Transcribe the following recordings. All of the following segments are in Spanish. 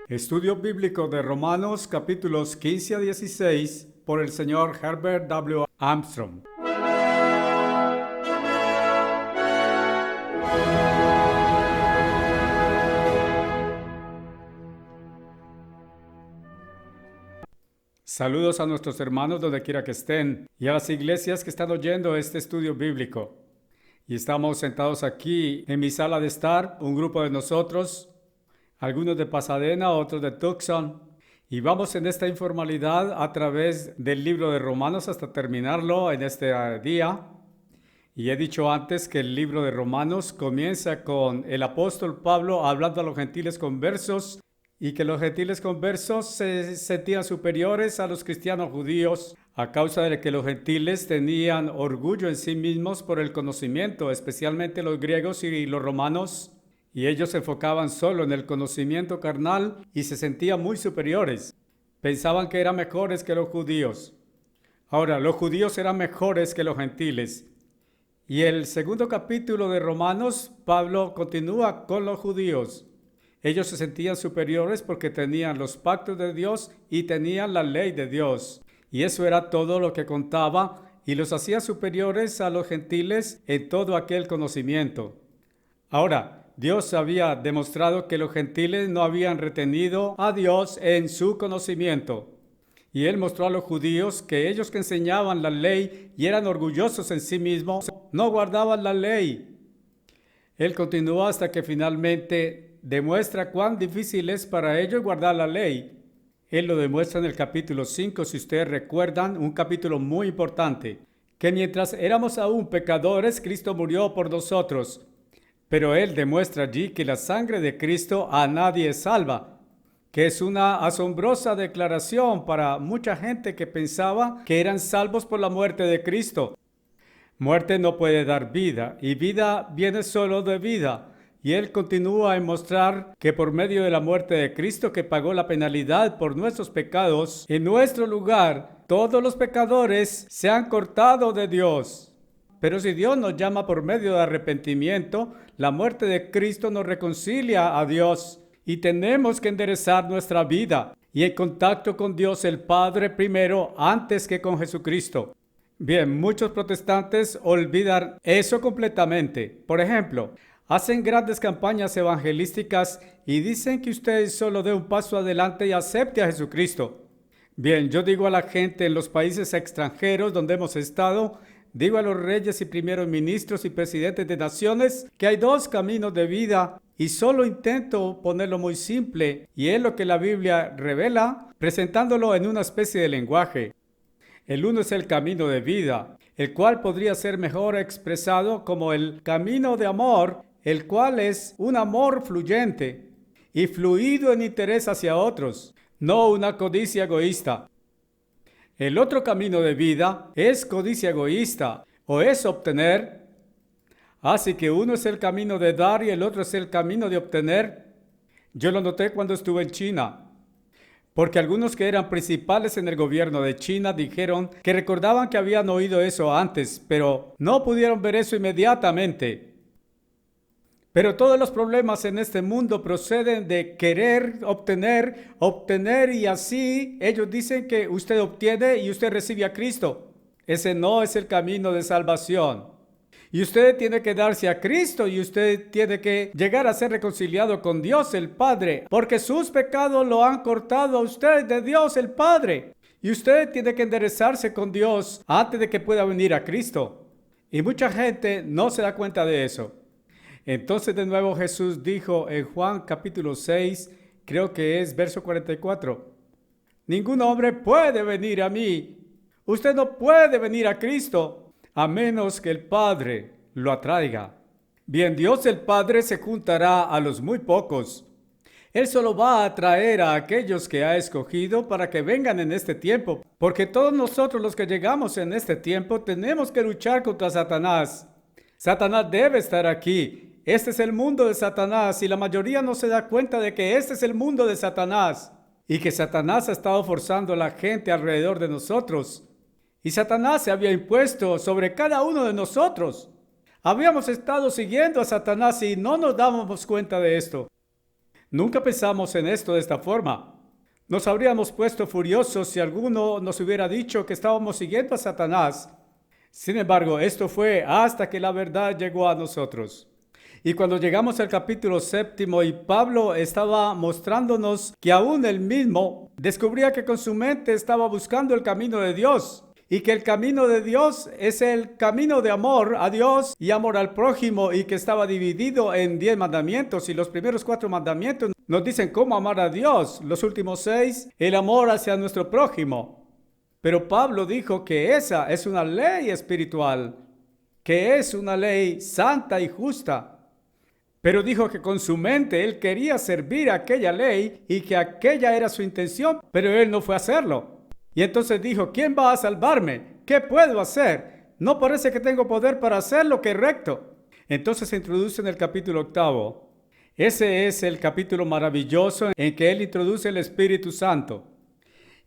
Estudio bíblico de Romanos capítulos 15 a 16 por el señor Herbert W. Armstrong. Saludos a nuestros hermanos donde quiera que estén y a las iglesias que están oyendo este estudio bíblico. Y estamos sentados aquí en mi sala de estar, un grupo de nosotros, algunos de Pasadena, otros de Tucson, y vamos en esta informalidad a través del libro de Romanos hasta terminarlo en este día. Y he dicho antes que el libro de Romanos comienza con el apóstol Pablo hablando a los gentiles conversos y que los gentiles conversos se sentían superiores a los cristianos judíos a causa de que los gentiles tenían orgullo en sí mismos por el conocimiento, especialmente los griegos y los romanos, y ellos se enfocaban solo en el conocimiento carnal y se sentían muy superiores. Pensaban que eran mejores que los judíos. Ahora, los judíos eran mejores que los gentiles. Y el segundo capítulo de Romanos, Pablo continúa con los judíos. Ellos se sentían superiores porque tenían los pactos de Dios y tenían la ley de Dios. Y eso era todo lo que contaba y los hacía superiores a los gentiles en todo aquel conocimiento. Ahora, Dios había demostrado que los gentiles no habían retenido a Dios en su conocimiento. Y Él mostró a los judíos que ellos que enseñaban la ley y eran orgullosos en sí mismos, no guardaban la ley. Él continuó hasta que finalmente demuestra cuán difícil es para ellos guardar la ley. Él lo demuestra en el capítulo 5, si ustedes recuerdan, un capítulo muy importante, que mientras éramos aún pecadores, Cristo murió por nosotros. Pero Él demuestra allí que la sangre de Cristo a nadie salva, que es una asombrosa declaración para mucha gente que pensaba que eran salvos por la muerte de Cristo. Muerte no puede dar vida, y vida viene solo de vida. Y Él continúa en mostrar que por medio de la muerte de Cristo, que pagó la penalidad por nuestros pecados, en nuestro lugar, todos los pecadores se han cortado de Dios. Pero si Dios nos llama por medio de arrepentimiento, la muerte de Cristo nos reconcilia a Dios. Y tenemos que enderezar nuestra vida y en contacto con Dios el Padre primero antes que con Jesucristo. Bien, muchos protestantes olvidan eso completamente. Por ejemplo, hacen grandes campañas evangelísticas y dicen que usted solo dé un paso adelante y acepte a Jesucristo. Bien, yo digo a la gente en los países extranjeros donde hemos estado, digo a los reyes y primeros ministros y presidentes de naciones que hay dos caminos de vida y solo intento ponerlo muy simple y es lo que la Biblia revela presentándolo en una especie de lenguaje. El uno es el camino de vida, el cual podría ser mejor expresado como el camino de amor, el cual es un amor fluyente y fluido en interés hacia otros, no una codicia egoísta. El otro camino de vida es codicia egoísta o es obtener. Así que uno es el camino de dar y el otro es el camino de obtener. Yo lo noté cuando estuve en China, porque algunos que eran principales en el gobierno de China dijeron que recordaban que habían oído eso antes, pero no pudieron ver eso inmediatamente. Pero todos los problemas en este mundo proceden de querer obtener y así ellos dicen que usted obtiene y usted recibe a Cristo. Ese no es el camino de salvación. Y usted tiene que darse a Cristo y usted tiene que llegar a ser reconciliado con Dios el Padre, porque sus pecados lo han cortado a usted de Dios el Padre. Y usted tiene que enderezarse con Dios antes de que pueda venir a Cristo. Y mucha gente no se da cuenta de eso. Entonces de nuevo Jesús dijo en Juan capítulo 6, creo que es verso 44, ningún hombre puede venir a mí. Usted no puede venir a Cristo a menos que el Padre lo atraiga. Bien, Dios el Padre se juntará a los muy pocos. Él solo va a atraer a aquellos que ha escogido para que vengan en este tiempo, porque todos nosotros los que llegamos en este tiempo tenemos que luchar contra Satanás. Satanás debe estar aquí. Este es el mundo de Satanás y la mayoría no se da cuenta de que este es el mundo de Satanás y que Satanás ha estado forzando a la gente alrededor de nosotros. Y Satanás se había impuesto sobre cada uno de nosotros. Habíamos estado siguiendo a Satanás y no nos dábamos cuenta de esto. Nunca pensamos en esto de esta forma. Nos habríamos puesto furiosos si alguno nos hubiera dicho que estábamos siguiendo a Satanás. Sin embargo, esto fue hasta que la verdad llegó a nosotros. Y cuando llegamos al capítulo 7 y Pablo estaba mostrándonos que aún él mismo descubría que con su mente estaba buscando el camino de Dios y que el camino de Dios es el camino de amor a Dios y amor al prójimo y que estaba dividido en 10 mandamientos y los primeros 4 mandamientos nos dicen cómo amar a Dios, los últimos 6, el amor hacia nuestro prójimo. Pero Pablo dijo que esa es una ley espiritual, que es una ley santa y justa. Pero dijo que con su mente él quería servir a aquella ley y que aquella era su intención, pero él no fue a hacerlo. Y entonces dijo, ¿quién va a salvarme? ¿Qué puedo hacer? No parece que tengo poder para hacer lo que es recto. Entonces se introduce en el capítulo 8. Ese es el capítulo maravilloso en que él introduce el Espíritu Santo.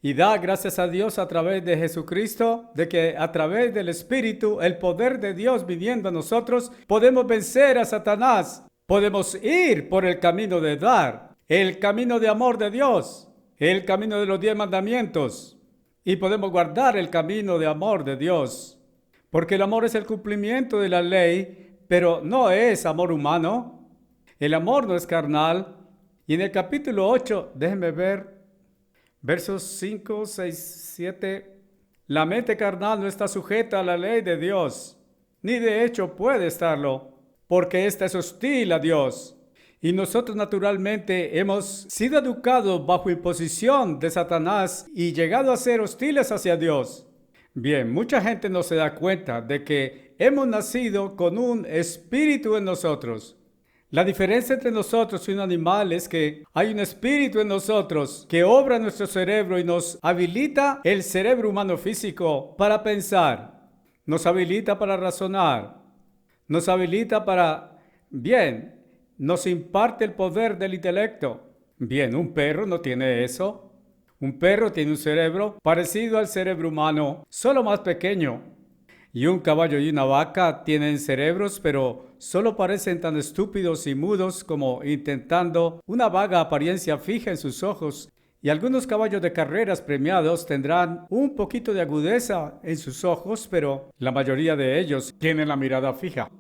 Y da gracias a Dios a través de Jesucristo, de que a través del Espíritu, el poder de Dios viniendo a nosotros, podemos vencer a Satanás. Podemos ir por el camino de dar, el camino de amor de Dios, el camino de los 10 mandamientos. Y podemos guardar el camino de amor de Dios. Porque el amor es el cumplimiento de la ley, pero no es amor humano. El amor no es carnal. Y en el capítulo 8, déjenme ver, versos 5, 6, 7. La mente carnal no está sujeta a la ley de Dios, ni de hecho puede estarlo, porque ésta es hostil a Dios. Y nosotros naturalmente hemos sido educados bajo imposición de Satanás y llegado a ser hostiles hacia Dios. Bien, mucha gente no se da cuenta de que hemos nacido con un espíritu en nosotros. La diferencia entre nosotros y un animal es que hay un espíritu en nosotros que obra en nuestro cerebro y nos habilita el cerebro humano físico para pensar, nos habilita para razonar, nos habilita para, nos imparte el poder del intelecto. Bien, un perro no tiene eso. Un perro tiene un cerebro parecido al cerebro humano, solo más pequeño. Y un caballo y una vaca tienen cerebros, pero solo parecen tan estúpidos y mudos como intentando una vaga apariencia fija en sus ojos. Y algunos caballos de carreras premiados tendrán un poquito de agudeza en sus ojos, pero la mayoría de ellos tienen la mirada fija.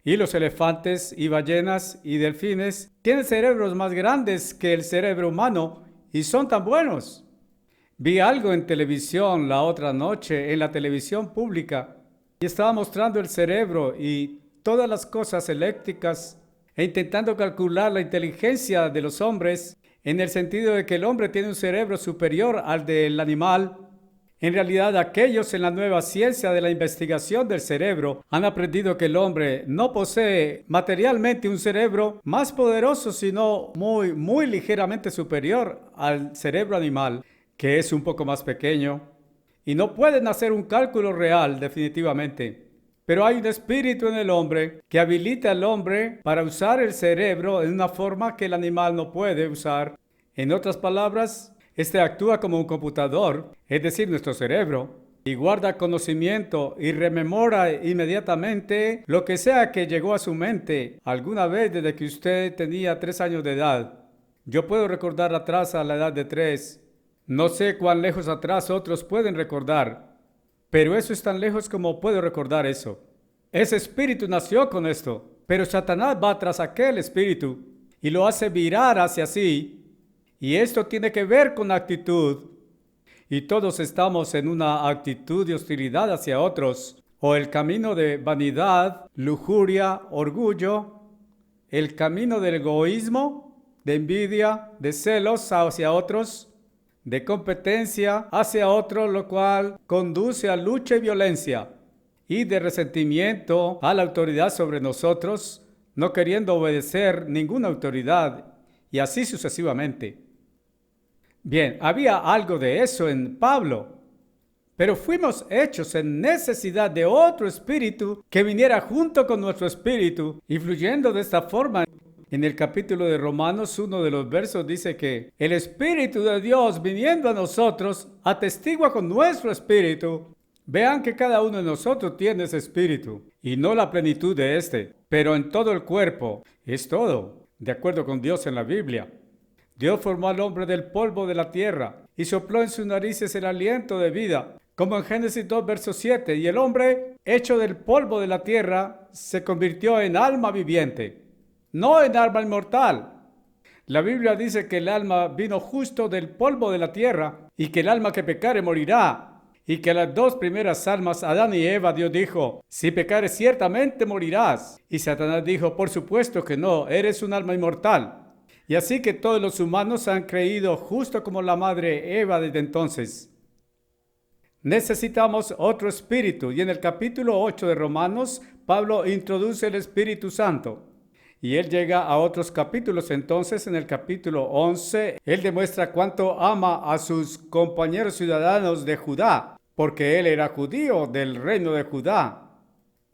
Y los elefantes y ballenas y delfines tienen cerebros más grandes que el cerebro humano y son tan buenos. Vi algo en televisión la otra noche, en la televisión pública, y estaba mostrando el cerebro y todas las cosas eléctricas e intentando calcular la inteligencia de los hombres en el sentido de que el hombre tiene un cerebro superior al del animal. En realidad, aquellos en la nueva ciencia de la investigación del cerebro han aprendido que el hombre no posee materialmente un cerebro más poderoso, sino muy ligeramente superior al cerebro animal, que es un poco más pequeño. Y no pueden hacer un cálculo real, definitivamente. Pero hay un espíritu en el hombre que habilita al hombre para usar el cerebro en una forma que el animal no puede usar. En otras palabras, este actúa como un computador, es decir, nuestro cerebro, y guarda conocimiento y rememora inmediatamente lo que sea que llegó a su mente alguna vez desde que usted tenía 3 años de edad. Yo puedo recordar atrás a la edad de 3. No sé cuán lejos atrás otros pueden recordar, pero eso es tan lejos como puedo recordar eso. Ese espíritu nació con esto, pero Satanás va tras aquel espíritu y lo hace virar hacia sí. Y esto tiene que ver con actitud. Y todos estamos en una actitud de hostilidad hacia otros, o el camino de vanidad, lujuria, orgullo, el camino del egoísmo, de envidia, de celos hacia otros, de competencia hacia otros, lo cual conduce a lucha y violencia, y de resentimiento a la autoridad sobre nosotros, no queriendo obedecer ninguna autoridad, y así sucesivamente. Bien, había algo de eso en Pablo, pero fuimos hechos en necesidad de otro espíritu que viniera junto con nuestro espíritu, influyendo de esta forma. En el capítulo de Romanos, uno de los versos dice que el Espíritu de Dios viniendo a nosotros atestigua con nuestro espíritu. Vean que cada uno de nosotros tiene ese espíritu y no la plenitud de este, pero en todo el cuerpo es todo. de acuerdo con Dios en la Biblia. Dios formó al hombre del polvo de la tierra y sopló en sus narices el aliento de vida, como en Génesis 2, verso 7. Y el hombre, hecho del polvo de la tierra, se convirtió en alma viviente, no en alma inmortal. La Biblia dice que el alma vino justo del polvo de la tierra y que el alma que pecare morirá. Y que las dos primeras almas, Adán y Eva, Dios dijo, si pecares ciertamente morirás. Y Satanás dijo, por supuesto que no, eres un alma inmortal. Y así que todos los humanos han creído justo como la madre Eva desde entonces. Necesitamos otro espíritu y en el capítulo 8 de Romanos, Pablo introduce el Espíritu Santo. Y él llega a otros capítulos entonces, en el capítulo 11, él demuestra cuánto ama a sus compañeros ciudadanos de Judá, porque él era judío del reino de Judá.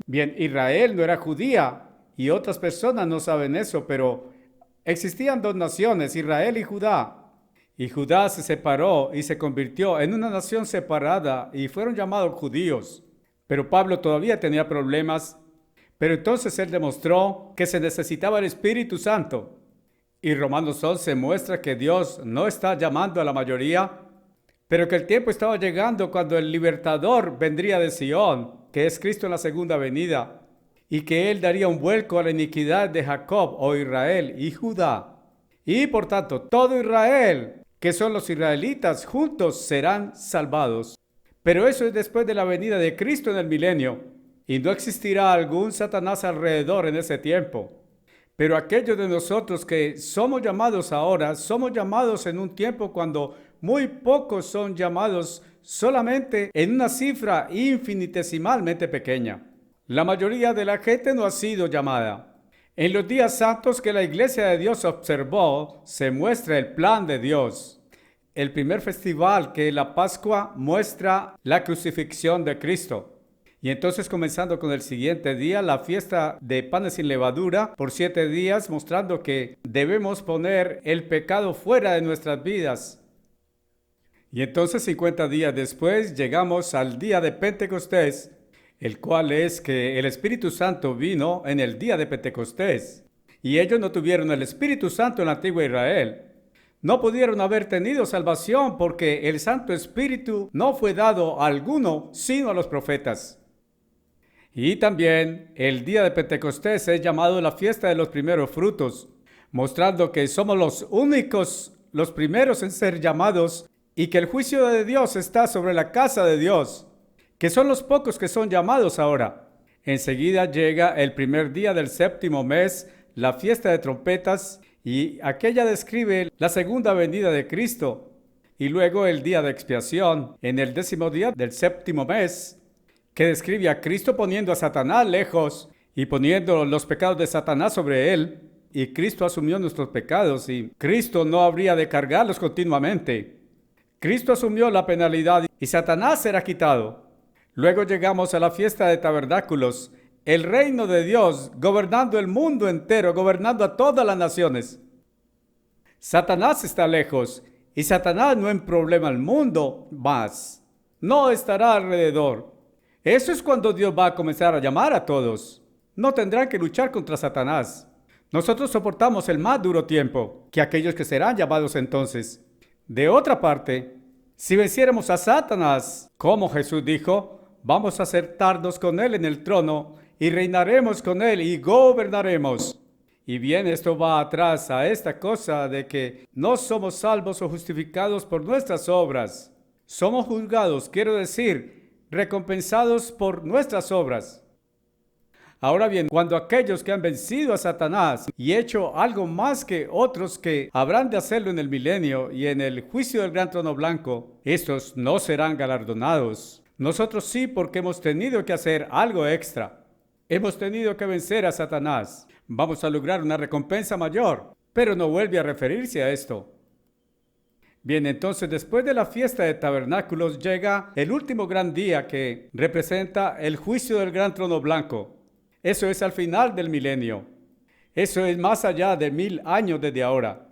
Bien, Israel no era judía y otras personas no saben eso, pero existían dos naciones, Israel y Judá. Y Judá se separó y se convirtió en una nación separada y fueron llamados judíos. Pero Pablo todavía tenía problemas. Pero entonces él demostró que se necesitaba el Espíritu Santo. Y Romanos 11 muestra que Dios no está llamando a la mayoría, pero que el tiempo estaba llegando cuando el libertador vendría de Sion, que es Cristo en la segunda venida, y que él daría un vuelco a la iniquidad de Jacob o Israel y Judá. Y por tanto, todo Israel, que son los israelitas, juntos serán salvados. Pero eso es después de la venida de Cristo en el milenio. Y no existirá algún Satanás alrededor en ese tiempo. Pero aquellos de nosotros que somos llamados ahora, somos llamados en un tiempo cuando muy pocos son llamados solamente en una cifra infinitesimalmente pequeña. La mayoría de la gente no ha sido llamada. En los días santos que la Iglesia de Dios observó, se muestra el plan de Dios. El primer festival, que es la Pascua, muestra la crucifixión de Cristo. Y entonces comenzando con el siguiente día, la fiesta de panes sin levadura por 7 días, mostrando que debemos poner el pecado fuera de nuestras vidas. Y entonces 50 días después llegamos al día de Pentecostés, el cual es que el Espíritu Santo vino en el día de Pentecostés. Y ellos no tuvieron el Espíritu Santo en la antigua Israel. No pudieron haber tenido salvación porque el Santo Espíritu no fue dado a alguno, sino a los profetas. Y también el día de Pentecostés es llamado la fiesta de los primeros frutos, mostrando que somos los únicos, los primeros en ser llamados y que el juicio de Dios está sobre la casa de Dios, que son los pocos que son llamados ahora. Enseguida llega el primer día del séptimo mes, la fiesta de trompetas, y aquella describe la segunda venida de Cristo. Y luego el día de expiación, en el 10º día del séptimo mes, que describe a Cristo poniendo a Satanás lejos y poniendo los pecados de Satanás sobre él. Y Cristo asumió nuestros pecados y Cristo no habría de cargarlos continuamente. Cristo asumió la penalidad y Satanás será quitado. Luego llegamos a la fiesta de tabernáculos, el reino de Dios gobernando el mundo entero, gobernando a todas las naciones. Satanás está lejos y Satanás no en problema al mundo más. No estará alrededor. Eso es cuando Dios va a comenzar a llamar a todos. No tendrán que luchar contra Satanás. Nosotros soportamos el más duro tiempo que aquellos que serán llamados entonces. De otra parte, si venciéramos a Satanás, como Jesús dijo, vamos a sentarnos con él en el trono y reinaremos con él y gobernaremos. Y bien, esto va atrás a esta cosa de que no somos salvos o justificados por nuestras obras. Somos juzgados, quiero decir, recompensados por nuestras obras. Ahora bien, cuando aquellos que han vencido a Satanás y hecho algo más que otros que habrán de hacerlo en el milenio y en el juicio del gran trono blanco, estos no serán galardonados. Nosotros sí, porque hemos tenido que hacer algo extra. Hemos tenido que vencer a Satanás. Vamos a lograr una recompensa mayor, pero no vuelve a referirse a esto. Bien, entonces después de la fiesta de tabernáculos llega el último gran día que representa el juicio del gran trono blanco. Eso es al final del milenio. Eso es más allá de 1000 años desde ahora.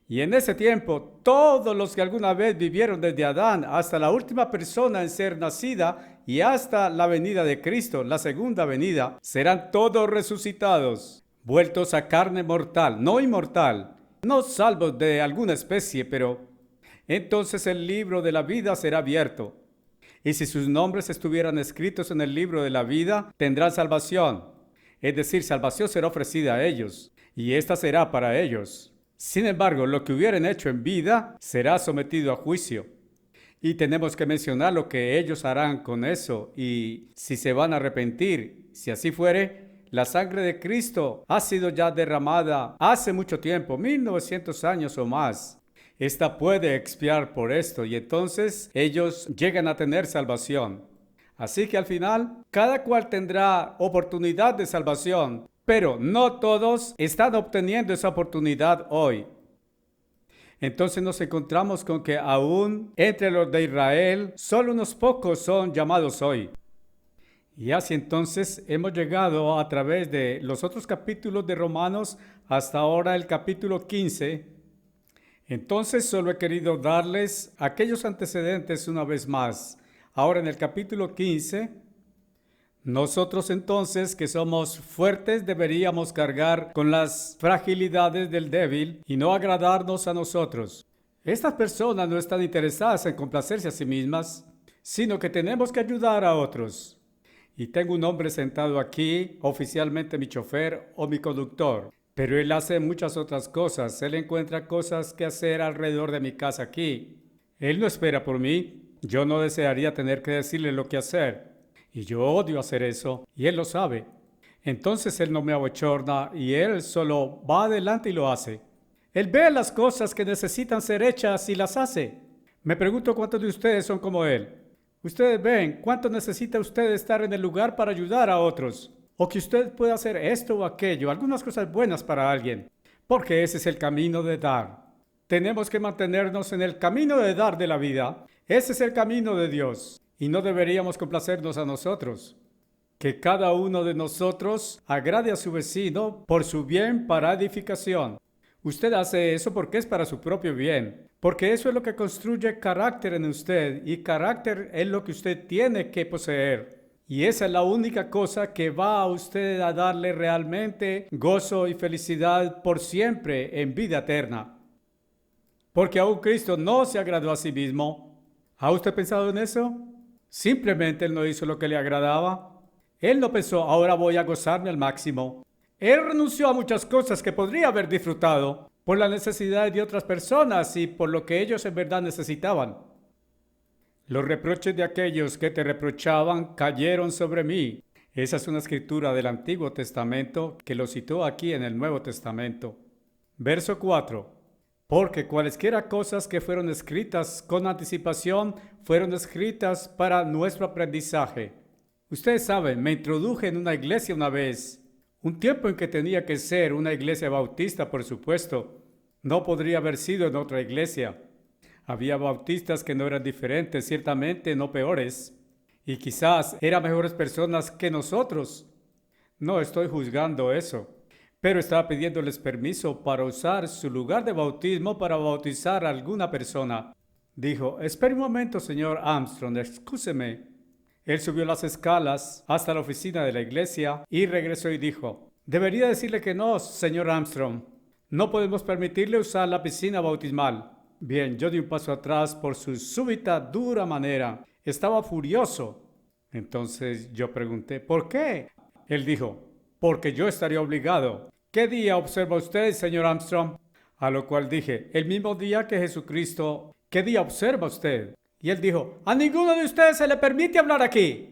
Y en ese tiempo, todos los que alguna vez vivieron desde Adán hasta la última persona en ser nacida y hasta la venida de Cristo, la segunda venida, serán todos resucitados. vueltos a carne mortal, no inmortal, no salvos de alguna especie, pero entonces el libro de la vida será abierto. Y si sus nombres estuvieran escritos en el libro de la vida, tendrán salvación. Es decir, salvación será ofrecida a ellos, y esta será para ellos. Sin embargo, lo que hubieren hecho en vida será sometido a juicio. Y tenemos que mencionar lo que ellos harán con eso, y si se van a arrepentir. Si así fuere, la sangre de Cristo ha sido ya derramada hace mucho tiempo, 1900 años o más. Esta puede expiar por esto, y entonces ellos llegan a tener salvación. Así que al final, cada cual tendrá oportunidad de salvación, pero no todos están obteniendo esa oportunidad hoy. Entonces nos encontramos con que aún entre los de Israel, solo unos pocos son llamados hoy. Y así entonces hemos llegado a través de los otros capítulos de Romanos hasta ahora el capítulo 15. Entonces solo he querido darles aquellos antecedentes una vez más. Ahora en el capítulo 15, nosotros entonces que somos fuertes deberíamos cargar con las fragilidades del débil y no agradarnos a nosotros. Estas personas no están interesadas en complacerse a sí mismas, sino que tenemos que ayudar a otros. Y tengo un hombre sentado aquí, oficialmente mi chofer o mi conductor. Pero él hace muchas otras cosas. Él encuentra cosas que hacer alrededor de mi casa aquí. Él no espera por mí. Yo no desearía tener que decirle lo que hacer. Y yo odio hacer eso. Y él lo sabe. Entonces él no me abochorna y él solo va adelante y lo hace. Él ve las cosas que necesitan ser hechas y las hace. Me pregunto cuántos de ustedes son como él. Ustedes ven cuánto necesita usted estar en el lugar para ayudar a otros. O que usted pueda hacer esto o aquello, algunas cosas buenas para alguien, porque ese es el camino de dar. Tenemos que mantenernos en el camino de dar de la vida. Ese es el camino de Dios, y no deberíamos complacernos a nosotros. Que cada uno de nosotros agrade a su vecino por su bien para edificación. Usted hace eso porque es para su propio bien, porque eso es lo que construye carácter en usted, y carácter es lo que usted tiene que poseer. Y esa es la única cosa que va a usted a darle realmente gozo y felicidad por siempre en vida eterna. Porque aún Cristo no se agradó a sí mismo. ¿Ha usted pensado en eso? Simplemente Él no hizo lo que le agradaba. Él no pensó, ahora voy a gozarme al máximo. Él renunció a muchas cosas que podría haber disfrutado por la necesidad de otras personas y por lo que ellos en verdad necesitaban. Los reproches de aquellos que te reprochaban cayeron sobre mí. Esa es una escritura del Antiguo Testamento que lo citó aquí en el Nuevo Testamento. Verso 4. Porque cualesquiera cosas que fueron escritas con anticipación fueron escritas para nuestro aprendizaje. Ustedes saben, me introduje en una iglesia una vez. Un tiempo en que tenía que ser una iglesia bautista, por supuesto. No podría haber sido en otra iglesia. Había bautistas que no eran diferentes, ciertamente no peores, y quizás eran mejores personas que nosotros. No estoy juzgando eso, pero estaba pidiéndoles permiso para usar su lugar de bautismo para bautizar a alguna persona. Dijo, espere un momento, señor Armstrong, excúseme. Él subió las escalas hasta la oficina de la iglesia y regresó y dijo, debería decirle que no, señor Armstrong. No podemos permitirle usar la piscina bautismal. Bien, yo di un paso atrás por su súbita, dura manera. Estaba furioso. Entonces yo pregunté, ¿por qué? Él dijo, porque yo estaría obligado. ¿Qué día observa usted, señor Armstrong? A lo cual dije, el mismo día que Jesucristo. ¿Qué día observa usted? Y él dijo, a ninguno de ustedes se le permite hablar aquí.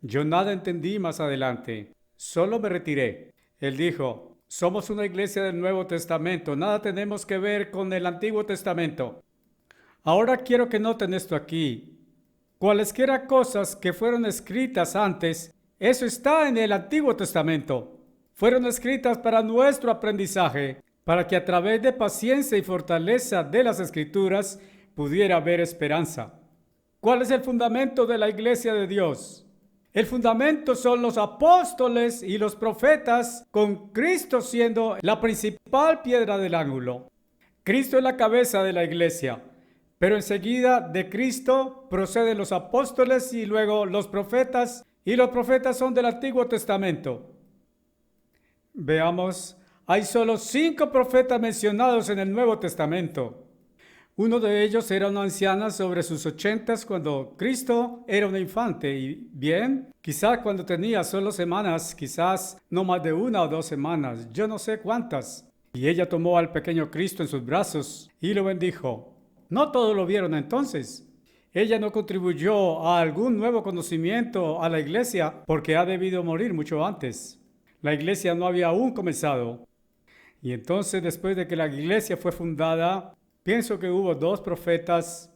Yo nada entendí más adelante. Solo me retiré. Él dijo, somos una iglesia del Nuevo Testamento. Nada tenemos que ver con el Antiguo Testamento. Ahora quiero que noten esto aquí. Cualesquiera cosas que fueron escritas antes, eso está en el Antiguo Testamento. Fueron escritas para nuestro aprendizaje, para que a través de paciencia y fortaleza de las Escrituras pudiera haber esperanza. ¿Cuál es el fundamento de la iglesia de Dios? El fundamento son los apóstoles y los profetas, con Cristo siendo la principal piedra del ángulo. Cristo es la cabeza de la iglesia, pero enseguida de Cristo proceden los apóstoles y luego los profetas, y los profetas son del Antiguo Testamento. Veamos, hay solo 5 profetas mencionados en el Nuevo Testamento. Uno de ellos era una anciana sobre sus 80 cuando Cristo era un infante y bien, quizás cuando tenía solo semanas, quizás no más de 1 o 2 semanas, yo no sé cuántas. Y ella tomó al pequeño Cristo en sus brazos y lo bendijo. No todos lo vieron entonces. Ella no contribuyó a algún nuevo conocimiento a la iglesia porque ha debido morir mucho antes. La iglesia no había aún comenzado. Y entonces, después de que la iglesia fue fundada, pienso que hubo 2 profetas,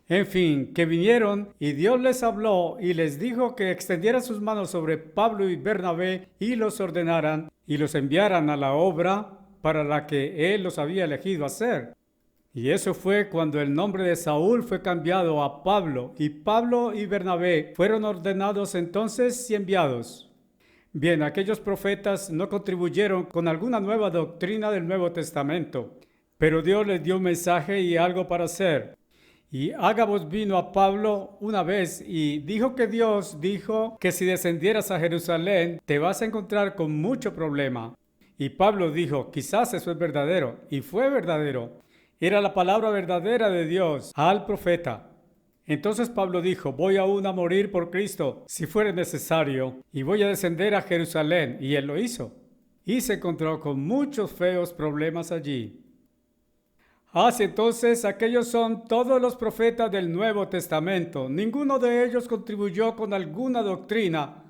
en fin, que vinieron y Dios les habló y les dijo que extendieran sus manos sobre Pablo y Bernabé y los ordenaran y los enviaran a la obra para la que Él los había elegido hacer. Y eso fue cuando el nombre de Saúl fue cambiado a Pablo, y Pablo y Bernabé fueron ordenados entonces y enviados. Bien, aquellos profetas no contribuyeron con alguna nueva doctrina del Nuevo Testamento, pero Dios les dio un mensaje y algo para hacer. Y Agabos vino a Pablo una vez y dijo que Dios dijo que si descendieras a Jerusalén te vas a encontrar con mucho problema. Y Pablo dijo, quizás eso es verdadero, y fue verdadero. Era la palabra verdadera de Dios al profeta. Entonces Pablo dijo, voy aún a morir por Cristo, si fuere necesario, y voy a descender a Jerusalén. Y él lo hizo. Y se encontró con muchos feos problemas allí. Así entonces, aquellos son todos los profetas del Nuevo Testamento. Ninguno de ellos contribuyó con alguna doctrina.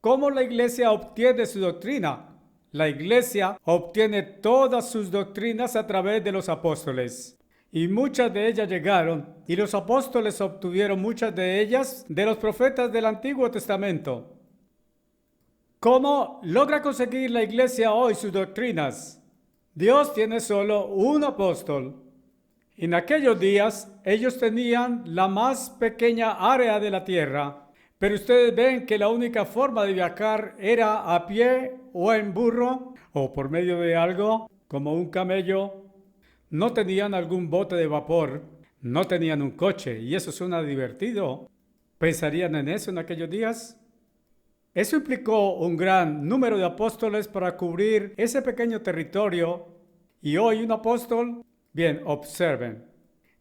¿Cómo la iglesia obtiene su doctrina? La iglesia obtiene todas sus doctrinas a través de los apóstoles. Y muchas de ellas llegaron, y los apóstoles obtuvieron muchas de ellas de los profetas del Antiguo Testamento. ¿Cómo logra conseguir la iglesia hoy sus doctrinas? Dios tiene solo un apóstol. En aquellos días, ellos tenían la más pequeña área de la tierra, pero ustedes ven que la única forma de viajar era a pie o en burro o por medio de algo como un camello. No tenían algún bote de vapor, no tenían un coche y eso suena divertido. ¿Pensarían en eso en aquellos días? Eso implicó un gran número de apóstoles para cubrir ese pequeño territorio. Y hoy un apóstol, bien, observen.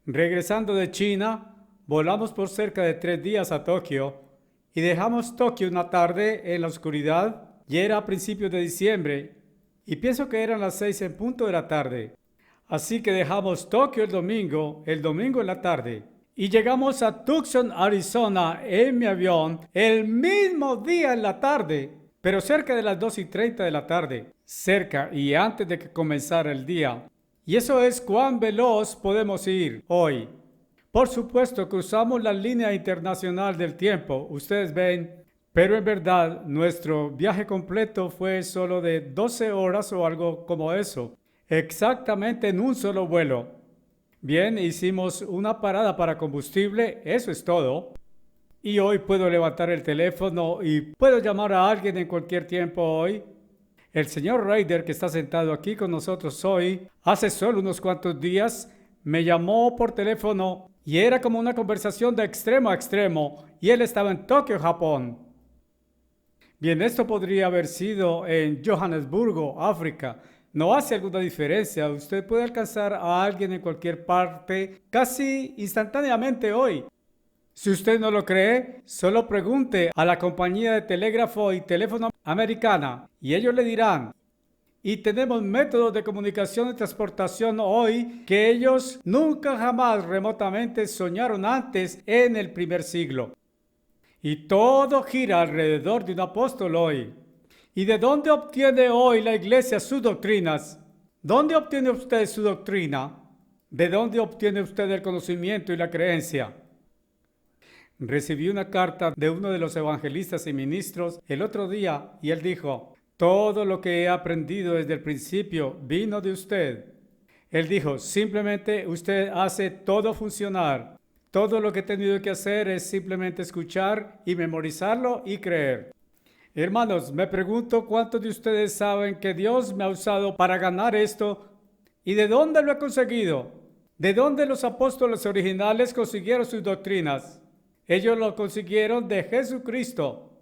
Regresando de China, volamos por cerca de 3 días a Tokio y dejamos Tokio una tarde en la oscuridad y era a principios de diciembre y pienso que eran las 6 en punto de la tarde. Así que dejamos Tokio el domingo en la tarde. Y llegamos a Tucson, Arizona, en mi avión, el mismo día en la tarde, pero cerca de las 2:30 de la tarde, cerca y antes de que comenzara el día. Y eso es cuán veloz podemos ir hoy. Por supuesto, cruzamos la línea internacional del tiempo, ustedes ven, pero en verdad nuestro viaje completo fue solo de 12 horas o algo como eso, exactamente en un solo vuelo. Bien, hicimos una parada para combustible, eso es todo. Y hoy puedo levantar el teléfono y puedo llamar a alguien en cualquier tiempo hoy. El señor Ryder, que está sentado aquí con nosotros hoy, hace solo unos cuantos días, me llamó por teléfono y era como una conversación de extremo a extremo y él estaba en Tokio, Japón. Bien, esto podría haber sido en Johannesburgo, África. No hace alguna diferencia, usted puede alcanzar a alguien en cualquier parte casi instantáneamente hoy. Si usted no lo cree, solo pregunte a la compañía de telégrafo y teléfono americana y ellos le dirán. Y tenemos métodos de comunicación y transportación hoy que ellos nunca jamás remotamente soñaron antes en el primer siglo. Y todo gira alrededor de un apóstol hoy. ¿Y de dónde obtiene hoy la iglesia sus doctrinas? ¿Dónde obtiene usted su doctrina? ¿De dónde obtiene usted el conocimiento y la creencia? Recibí una carta de uno de los evangelistas y ministros el otro día y él dijo, todo lo que he aprendido desde el principio vino de usted. Él dijo, simplemente usted hace todo funcionar. Todo lo que he tenido que hacer es simplemente escuchar y memorizarlo y creer. Hermanos, me pregunto cuántos de ustedes saben que Dios me ha usado para ganar esto y de dónde lo he conseguido. ¿De dónde los apóstoles originales consiguieron sus doctrinas? Ellos lo consiguieron de Jesucristo.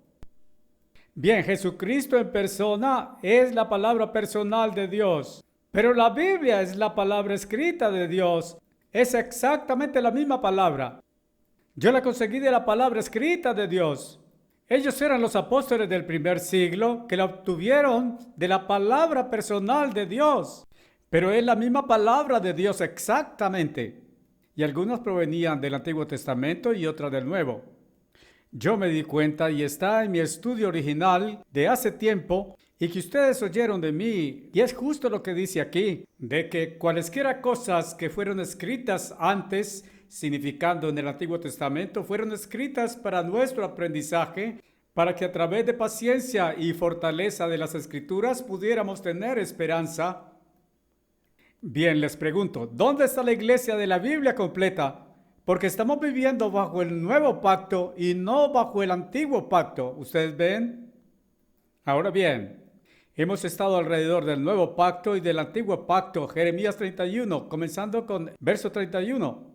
Bien, Jesucristo en persona es la palabra personal de Dios, pero la Biblia es la palabra escrita de Dios. Es exactamente la misma palabra. Yo la conseguí de la palabra escrita de Dios. Ellos eran los apóstoles del primer siglo que la obtuvieron de la palabra personal de Dios. Pero es la misma palabra de Dios exactamente. Y algunas provenían del Antiguo Testamento y otras del Nuevo. Yo me di cuenta y está en mi estudio original de hace tiempo y que ustedes oyeron de mí, y es justo lo que dice aquí, de que cualesquiera cosas que fueron escritas antes, significando en el Antiguo Testamento, fueron escritas para nuestro aprendizaje, para que a través de paciencia y fortaleza de las Escrituras pudiéramos tener esperanza. Bien, les pregunto, ¿dónde está la iglesia de la Biblia completa? Porque estamos viviendo bajo el nuevo pacto y no bajo el antiguo pacto. ¿Ustedes ven? Ahora bien, hemos estado alrededor del nuevo pacto y del antiguo pacto, Jeremías 31, comenzando con verso 31.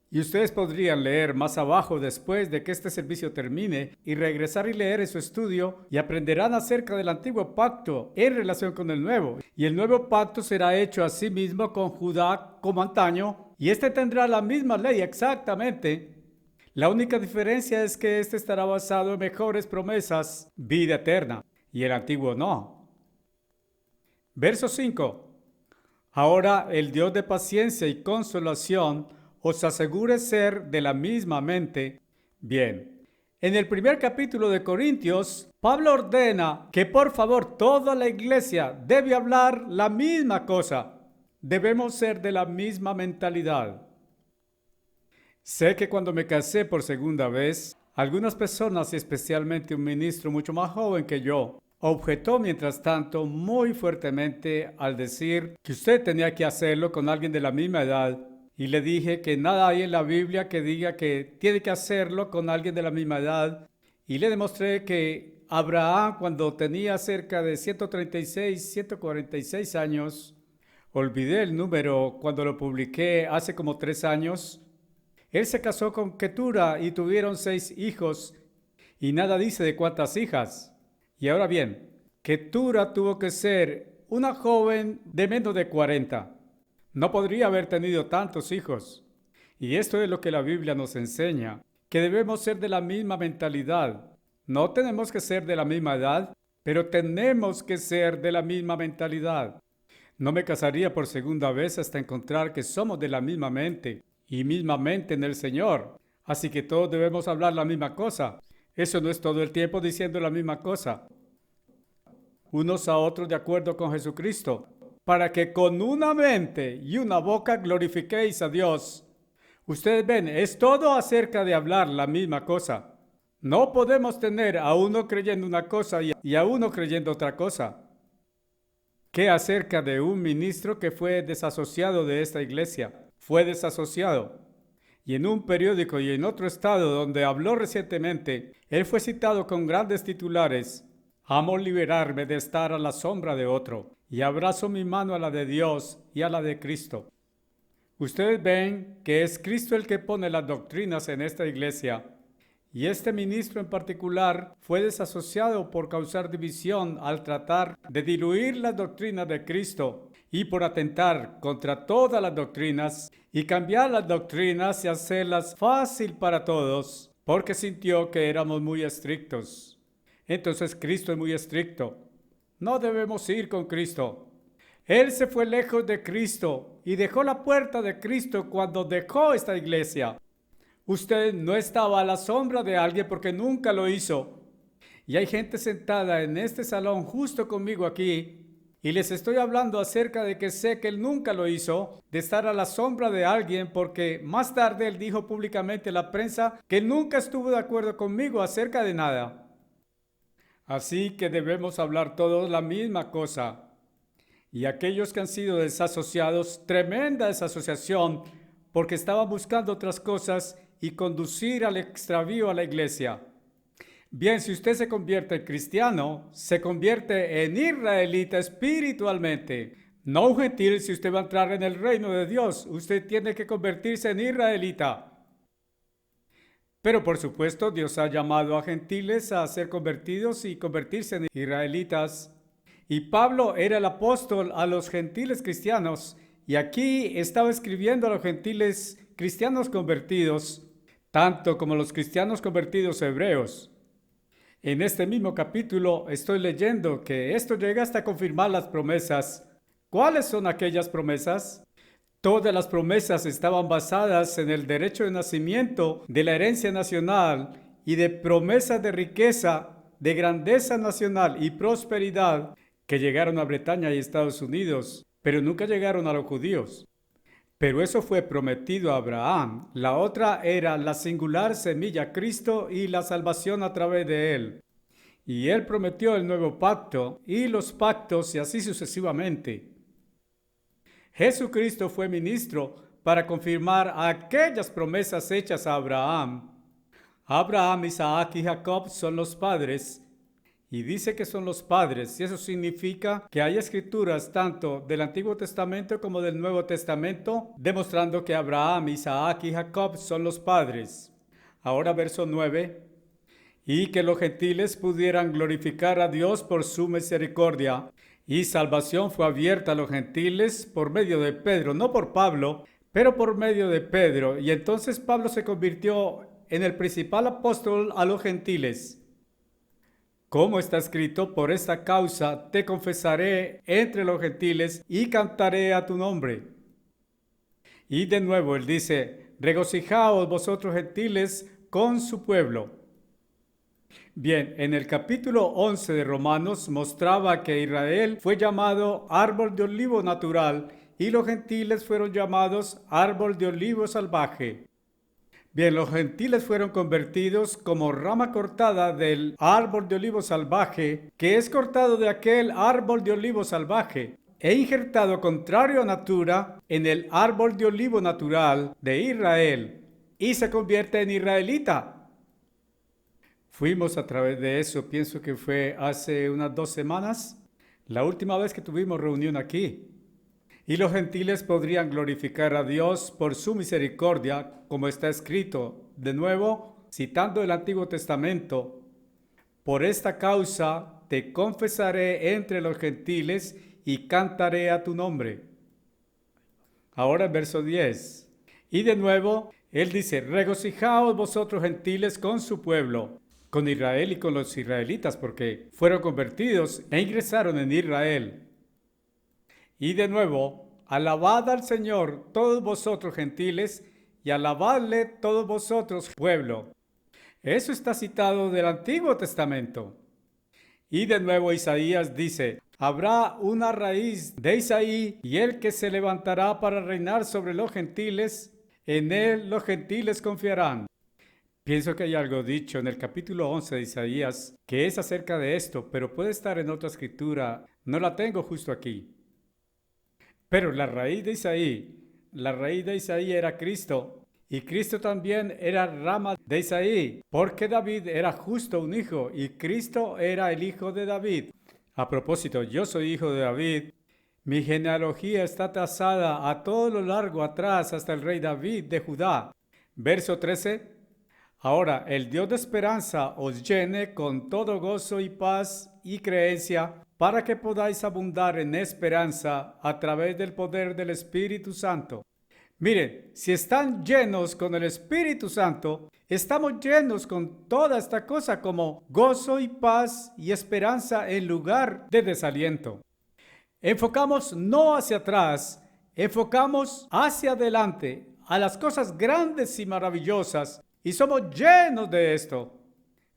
Y ustedes podrían leer más abajo después de que este servicio termine y regresar y leer en su estudio y aprenderán acerca del antiguo pacto en relación con el nuevo. Y el nuevo pacto será hecho a sí mismo con Judá como antaño, y este tendrá la misma ley exactamente. La única diferencia es que este estará basado en mejores promesas, vida eterna, y el antiguo no. Verso 5. Ahora el Dios de paciencia y consolación os asegure ser de la misma mente. Bien, en el primer capítulo de Corintios, Pablo ordena que por favor toda la iglesia debe hablar la misma cosa. Debemos ser de la misma mentalidad. Sé que cuando me casé por segunda vez, algunas personas, y especialmente un ministro mucho más joven que yo, objetó mientras tanto muy fuertemente al decir que usted tenía que hacerlo con alguien de la misma edad. Y le dije que nada hay en la Biblia que diga que tiene que hacerlo con alguien de la misma edad. Y le demostré que Abraham, cuando tenía cerca de 136, 146 años, olvidé el número cuando lo publiqué hace como 3 años, él se casó con Ketura y tuvieron 6 hijos, y nada dice de cuántas hijas. Y ahora bien, Ketura tuvo que ser una joven de menos de 40. No podría haber tenido tantos hijos. Y esto es lo que la Biblia nos enseña, que debemos ser de la misma mentalidad. No tenemos que ser de la misma edad, pero tenemos que ser de la misma mentalidad. No me casaría por segunda vez hasta encontrar que somos de la misma mente y misma mente en el Señor. Así que todos debemos hablar la misma cosa. Eso no es todo el tiempo diciendo la misma cosa. Unos a otros de acuerdo con Jesucristo, para que con una mente y una boca glorifiquéis a Dios. Ustedes ven, es todo acerca de hablar la misma cosa. No podemos tener a uno creyendo una cosa y a uno creyendo otra cosa. ¿Qué acerca de un ministro que fue desasociado de esta iglesia? Fue desasociado. Y en un periódico y en otro estado donde habló recientemente, él fue citado con grandes titulares. Amo liberarme de estar a la sombra de otro y abrazo mi mano a la de Dios y a la de Cristo. Ustedes ven que es Cristo el que pone las doctrinas en esta iglesia. Y este ministro en particular fue desasociado por causar división al tratar de diluir las doctrinas de Cristo y por atentar contra todas las doctrinas y cambiar las doctrinas y hacerlas fácil para todos, porque sintió que éramos muy estrictos. Entonces Cristo es muy estricto. No debemos ir con Cristo. Él se fue lejos de Cristo y dejó la puerta de Cristo cuando dejó esta iglesia. Usted no estaba a la sombra de alguien porque nunca lo hizo. Y hay gente sentada en este salón justo conmigo aquí y les estoy hablando acerca de que sé que él nunca lo hizo, de estar a la sombra de alguien porque más tarde él dijo públicamente a la prensa que nunca estuvo de acuerdo conmigo acerca de nada. Así que debemos hablar todos la misma cosa. Y aquellos que han sido desasociados, tremenda desasociación, porque estaban buscando otras cosas y conducir al extravío a la iglesia. Bien, si usted se convierte en cristiano, se convierte en israelita espiritualmente. No un gentil si usted va a entrar en el reino de Dios. Usted tiene que convertirse en israelita. Pero por supuesto, Dios ha llamado a gentiles a ser convertidos y convertirse en israelitas. Y Pablo era el apóstol a los gentiles cristianos, y aquí estaba escribiendo a los gentiles cristianos convertidos, tanto como los cristianos convertidos hebreos. En este mismo capítulo estoy leyendo que esto llega hasta confirmar las promesas. ¿Cuáles son aquellas promesas? Todas las promesas estaban basadas en el derecho de nacimiento, de la herencia nacional y de promesas de riqueza, de grandeza nacional y prosperidad que llegaron a Bretaña y Estados Unidos, pero nunca llegaron a los judíos. Pero eso fue prometido a Abraham. La otra era la singular semilla Cristo y la salvación a través de él. Y él prometió el nuevo pacto y los pactos y así sucesivamente. Jesucristo fue ministro para confirmar aquellas promesas hechas a Abraham. Abraham, Isaac y Jacob son los padres. Y dice que son los padres, y eso significa que hay escrituras tanto del Antiguo Testamento como del Nuevo Testamento, demostrando que Abraham, Isaac y Jacob son los padres. Ahora verso 9. Y que los gentiles pudieran glorificar a Dios por su misericordia. Y salvación fue abierta a los gentiles por medio de Pedro, no por Pablo, pero por medio de Pedro. Y entonces Pablo se convirtió en el principal apóstol a los gentiles. Como está escrito, por esta causa te confesaré entre los gentiles y cantaré a tu nombre. Y de nuevo él dice, regocijaos vosotros gentiles con su pueblo. Bien, en el capítulo 11 de Romanos mostraba que Israel fue llamado árbol de olivo natural y los gentiles fueron llamados árbol de olivo salvaje. Bien, los gentiles fueron convertidos como rama cortada del árbol de olivo salvaje, que es cortado de aquel árbol de olivo salvaje, e injertado contrario a natura en el árbol de olivo natural de Israel, y se convierte en israelita. Fuimos a través de eso, pienso que fue hace unas 2 semanas, la última vez que tuvimos reunión aquí. Y los gentiles podrían glorificar a Dios por su misericordia, como está escrito, de nuevo, citando el Antiguo Testamento. Por esta causa te confesaré entre los gentiles y cantaré a tu nombre. Ahora el verso 10. Y de nuevo, él dice, regocijaos vosotros gentiles con su pueblo, con Israel y con los israelitas, porque fueron convertidos e ingresaron en Israel. Y de nuevo, alabad al Señor todos vosotros gentiles, y alabadle todos vosotros pueblo. Eso está citado del Antiguo Testamento. Y de nuevo Isaías dice, habrá una raíz de Isaí, y el que se levantará para reinar sobre los gentiles, en él los gentiles confiarán. Pienso que hay algo dicho en el capítulo 11 de Isaías, que es acerca de esto, pero puede estar en otra escritura, no la tengo justo aquí. Pero la raíz de Isaí era Cristo, y Cristo también era rama de Isaí, porque David era justo un hijo, y Cristo era el hijo de David. A propósito, yo soy hijo de David, mi genealogía está trazada a todo lo largo atrás hasta el rey David de Judá. Verso 13. Ahora, el Dios de esperanza os llene con todo gozo y paz y creencia, para que podáis abundar en esperanza a través del poder del Espíritu Santo. Miren, si están llenos con el Espíritu Santo, estamos llenos con toda esta cosa como gozo y paz y esperanza en lugar de desaliento. Enfocamos no hacia atrás, enfocamos hacia adelante, a las cosas grandes y maravillosas, y somos llenos de esto.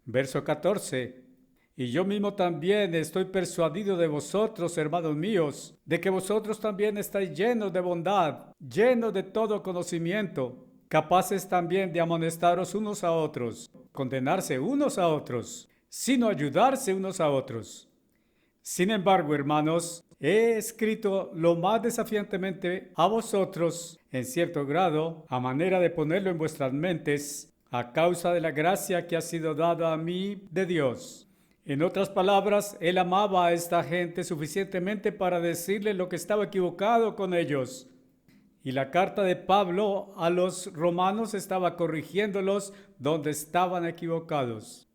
Verso 14. Y yo mismo también estoy persuadido de vosotros, hermanos míos, de que vosotros también estáis llenos de bondad, llenos de todo conocimiento, capaces también de amonestaros unos a otros, condenarse unos a otros, sino ayudarse unos a otros. Sin embargo, hermanos, he escrito lo más desafiantemente a vosotros, en cierto grado, a manera de ponerlo en vuestras mentes, a causa de la gracia que ha sido dada a mí de Dios. En otras palabras, él amaba a esta gente suficientemente para decirle lo que estaba equivocado con ellos. Y la carta de Pablo a los romanos estaba corrigiéndolos donde estaban equivocados.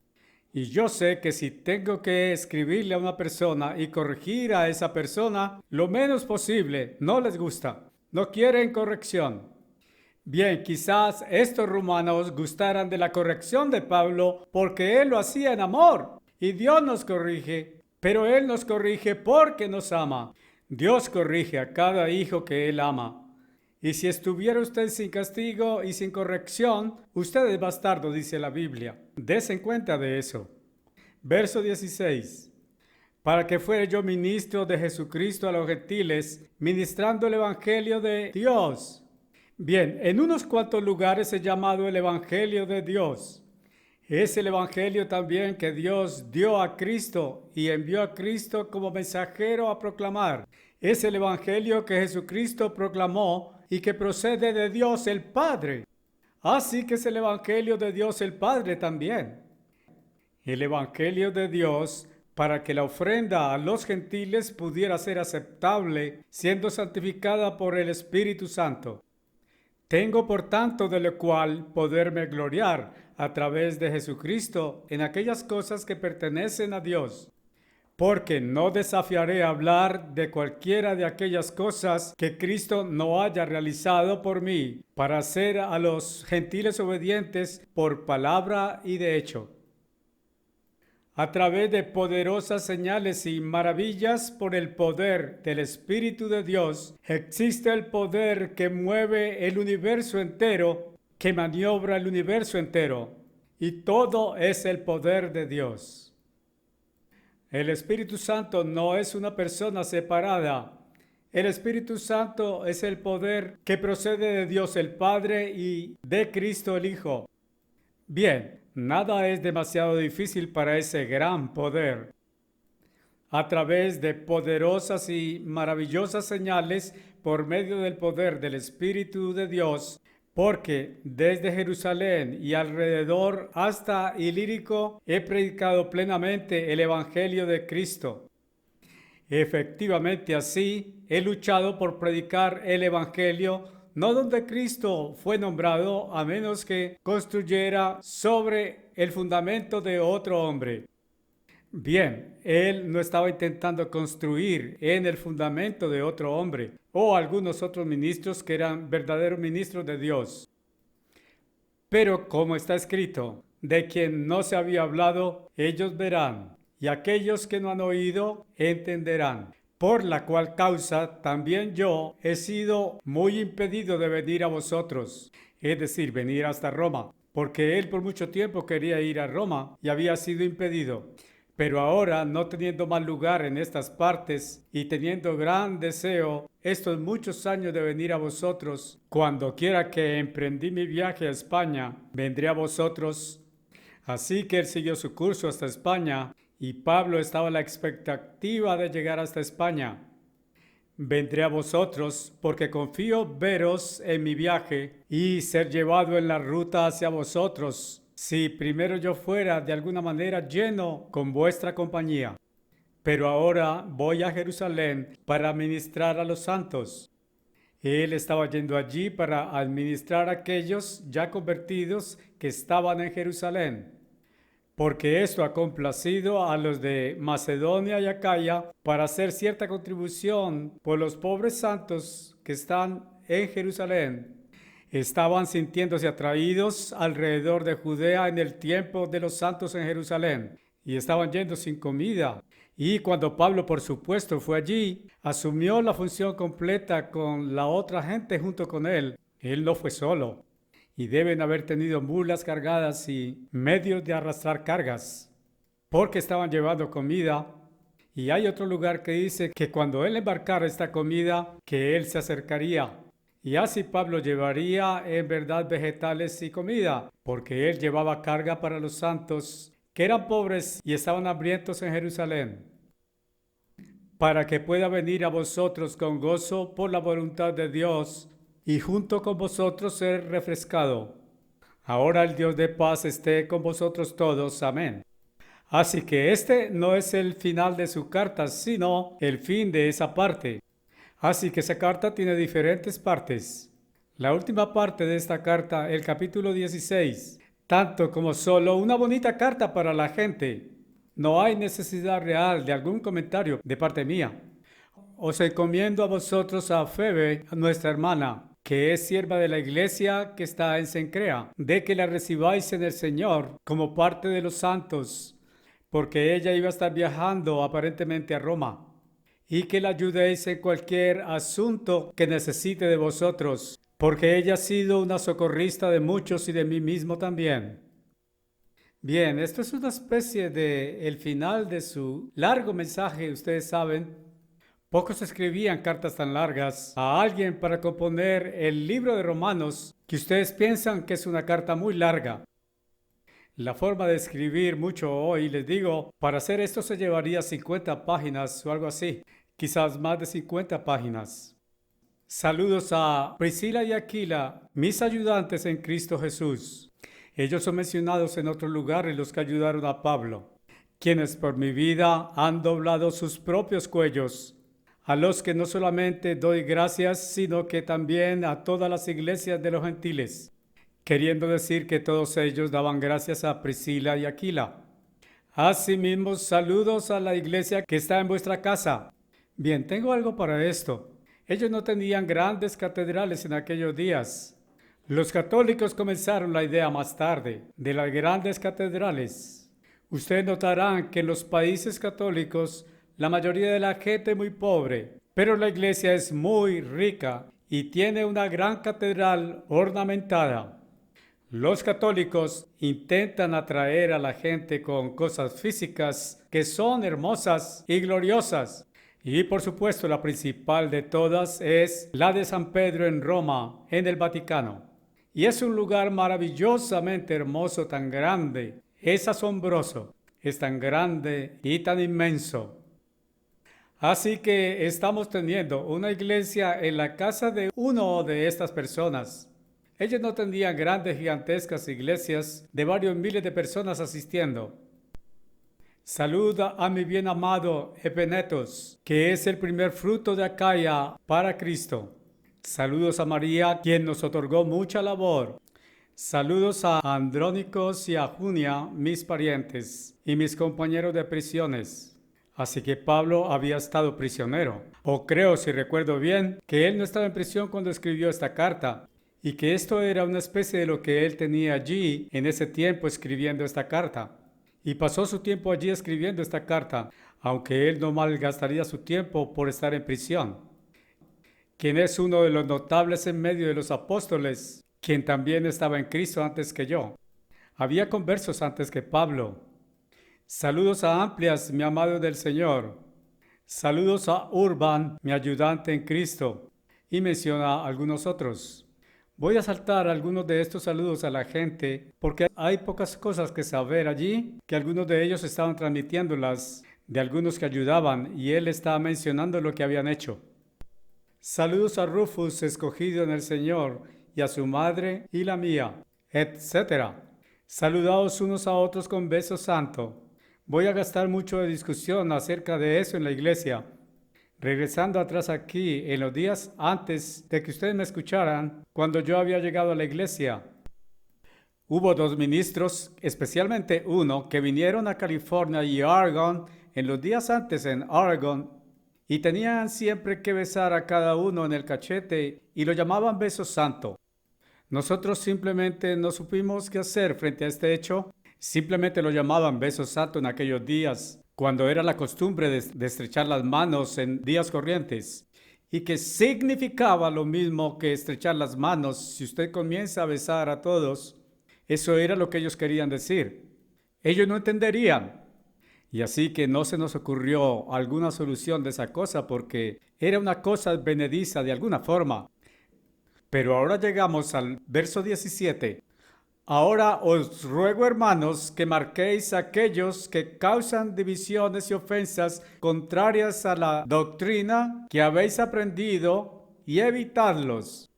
Y yo sé que si tengo que escribirle a una persona y corregir a esa persona, lo menos posible, no les gusta, no quieren corrección. Bien, quizás estos romanos gustaran de la corrección de Pablo porque él lo hacía en amor. Y Dios nos corrige, pero Él nos corrige porque nos ama. Dios corrige a cada hijo que Él ama. Y si estuviera usted sin castigo y sin corrección, usted es bastardo, dice la Biblia. Desen cuenta de eso. Verso 16. Para que fuera yo ministro de Jesucristo a los gentiles, ministrando el Evangelio de Dios. Bien, en unos cuantos lugares es llamado el Evangelio de Dios. Es el Evangelio también que Dios dio a Cristo y envió a Cristo como mensajero a proclamar. Es el Evangelio que Jesucristo proclamó y que procede de Dios el Padre. Así que es el Evangelio de Dios el Padre también. El Evangelio de Dios para que la ofrenda a los gentiles pudiera ser aceptable, siendo santificada por el Espíritu Santo. Tengo por tanto de lo cual poderme gloriar a través de Jesucristo en aquellas cosas que pertenecen a Dios. Porque no desafiaré a hablar de cualquiera de aquellas cosas que Cristo no haya realizado por mí, para hacer a los gentiles obedientes por palabra y de hecho. A través de poderosas señales y maravillas por el poder del Espíritu de Dios, existe el poder que mueve el universo entero, que maniobra el universo entero, y todo es el poder de Dios. El Espíritu Santo no es una persona separada. El Espíritu Santo es el poder que procede de Dios el Padre y de Cristo el Hijo. Bien, nada es demasiado difícil para ese gran poder. A través de poderosas y maravillosas señales por medio del poder del Espíritu de Dios, porque desde Jerusalén y alrededor hasta Ilírico he predicado plenamente el Evangelio de Cristo. Efectivamente así, he luchado por predicar el Evangelio, no donde Cristo fue nombrado, a menos que construyera sobre el fundamento de otro hombre. Bien, él no estaba intentando construir en el fundamento de otro hombre o algunos otros ministros que eran verdaderos ministros de Dios. Pero como está escrito, de quien no se había hablado, ellos verán, y aquellos que no han oído, entenderán. Por la cual causa también yo he sido muy impedido de venir a vosotros, es decir, venir hasta Roma, porque él por mucho tiempo quería ir a Roma y había sido impedido. Pero ahora, no teniendo más lugar en estas partes y teniendo gran deseo estos muchos años de venir a vosotros, cuando quiera que emprendí mi viaje a España, vendré a vosotros. Así que él siguió su curso hasta España y Pablo estaba a la expectativa de llegar hasta España. Vendré a vosotros porque confío veros en mi viaje y ser llevado en la ruta hacia vosotros, si primero yo fuera de alguna manera lleno con vuestra compañía. Pero ahora voy a Jerusalén para ministrar a los santos. Él estaba yendo allí para administrar a aquellos ya convertidos que estaban en Jerusalén, porque esto ha complacido a los de Macedonia y Acaya para hacer cierta contribución por los pobres santos que están en Jerusalén. Estaban sintiéndose atraídos alrededor de Judea en el tiempo de los santos en Jerusalén y estaban yendo sin comida. Y cuando Pablo, por supuesto, fue allí, asumió la función completa con la otra gente junto con él. Él no fue solo. Y deben haber tenido mulas cargadas y medios de arrastrar cargas, porque estaban llevando comida. Y hay otro lugar que dice que cuando él embarcara esta comida, que él se acercaría. Y así Pablo llevaría en verdad vegetales y comida, porque él llevaba carga para los santos, que eran pobres y estaban hambrientos en Jerusalén, para que pueda venir a vosotros con gozo por la voluntad de Dios, y junto con vosotros ser refrescado. Ahora el Dios de paz esté con vosotros todos. Amén. Así que este no es el final de su carta, sino el fin de esa parte. Así que esa carta tiene diferentes partes. La última parte de esta carta, el capítulo 16, tanto como solo una bonita carta para la gente, no hay necesidad real de algún comentario de parte mía. Os encomiendo a vosotros a Febe, a nuestra hermana, que es sierva de la iglesia que está en Cencrea, de que la recibáis en el Señor como parte de los santos, porque ella iba a estar viajando aparentemente a Roma, y que la ayudéis en cualquier asunto que necesite de vosotros, porque ella ha sido una socorrista de muchos y de mí mismo también. Bien, esto es una especie de el final de su largo mensaje, ustedes saben. Pocos escribían cartas tan largas a alguien para componer el libro de Romanos, que ustedes piensan que es una carta muy larga. La forma de escribir mucho hoy, les digo, para hacer esto se llevaría 50 páginas o algo así, quizás más de 50 páginas. Saludos a Priscila y Aquila, mis ayudantes en Cristo Jesús. Ellos son mencionados en otro lugar en los que ayudaron a Pablo, quienes por mi vida han doblado sus propios cuellos, a los que no solamente doy gracias, sino que también a todas las iglesias de los gentiles, queriendo decir que todos ellos daban gracias a Priscila y Aquila. Asimismo, saludos a la iglesia que está en vuestra casa. Bien, tengo algo para esto. Ellos no tenían grandes catedrales en aquellos días. Los católicos comenzaron la idea más tarde de las grandes catedrales. Ustedes notarán que en los países católicos la mayoría de la gente es muy pobre, pero la iglesia es muy rica y tiene una gran catedral ornamentada. Los católicos intentan atraer a la gente con cosas físicas que son hermosas y gloriosas. Y por supuesto la principal de todas es la de San Pedro en Roma, en el Vaticano. Y es un lugar maravillosamente hermoso, tan grande, es asombroso, es tan grande y tan inmenso. Así que estamos teniendo una iglesia en la casa de uno de estas personas. Ellos no tenían grandes, gigantescas iglesias de varios miles de personas asistiendo. Saluda a mi bien amado Epenetos, que es el primer fruto de Acaya para Cristo. Saludos a María, quien nos otorgó mucha labor. Saludos a Andrónicos y a Junia, mis parientes y mis compañeros de prisiones. Así que Pablo había estado prisionero, o creo, si recuerdo bien, que él no estaba en prisión cuando escribió esta carta, y que esto era una especie de lo que él tenía allí en ese tiempo escribiendo esta carta. Y pasó su tiempo allí escribiendo esta carta, aunque él no malgastaría su tiempo por estar en prisión. Quien es uno de los notables en medio de los apóstoles, quien también estaba en Cristo antes que yo. Había conversos antes que Pablo. Saludos a Amplias, mi amado del Señor. Saludos a Urban, mi ayudante en Cristo. Y menciona a algunos otros. Voy a saltar algunos de estos saludos a la gente porque hay pocas cosas que saber allí, que algunos de ellos estaban transmitiéndolas de algunos que ayudaban y él estaba mencionando lo que habían hecho. Saludos a Rufus, escogido en el Señor, y a su madre y la mía, etc. Saludaos unos a otros con beso santo. Voy a gastar mucho de discusión acerca de eso en la iglesia. Regresando atrás aquí, en los días antes de que ustedes me escucharan, cuando yo había llegado a la iglesia, hubo 2 ministros, especialmente uno, que vinieron a California y Oregon en los días antes en Oregon, y tenían siempre que besar a cada uno en el cachete y lo llamaban beso santo. Nosotros simplemente no supimos qué hacer frente a este hecho. Simplemente lo llamaban beso santo en aquellos días, cuando era la costumbre de estrechar las manos en días corrientes, y que significaba lo mismo que estrechar las manos. Si usted comienza a besar a todos, eso era lo que ellos querían decir. Ellos no entenderían. Y así que no se nos ocurrió alguna solución de esa cosa porque era una cosa advenediza de alguna forma. Pero ahora llegamos al verso 17. Ahora os ruego, hermanos, que marquéis a aquellos que causan divisiones y ofensas contrarias a la doctrina que habéis aprendido y evitadlos.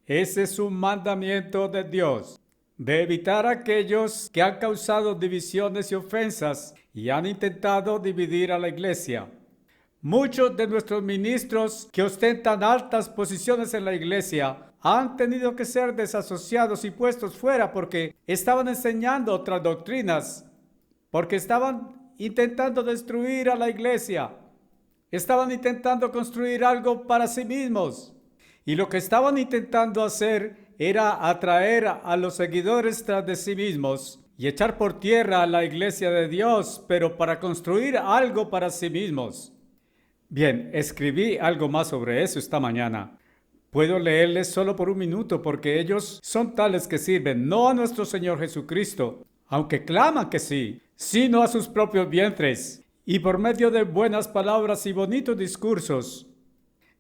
Ese es un mandamiento de Dios, de evitar a aquellos que han causado divisiones y ofensas y han intentado dividir a la iglesia. Muchos de nuestros ministros que ostentan altas posiciones en la iglesia han tenido que ser desasociados y puestos fuera porque estaban enseñando otras doctrinas, porque estaban intentando destruir a la iglesia, estaban intentando construir algo para sí mismos. Y lo que estaban intentando hacer era atraer a los seguidores tras de sí mismos y echar por tierra a la iglesia de Dios, pero para construir algo para sí mismos. Bien, escribí algo más sobre eso esta mañana. Puedo leerles solo por un minuto porque ellos son tales que sirven no a nuestro Señor Jesucristo, aunque claman que sí, sino a sus propios vientres, y por medio de buenas palabras y bonitos discursos.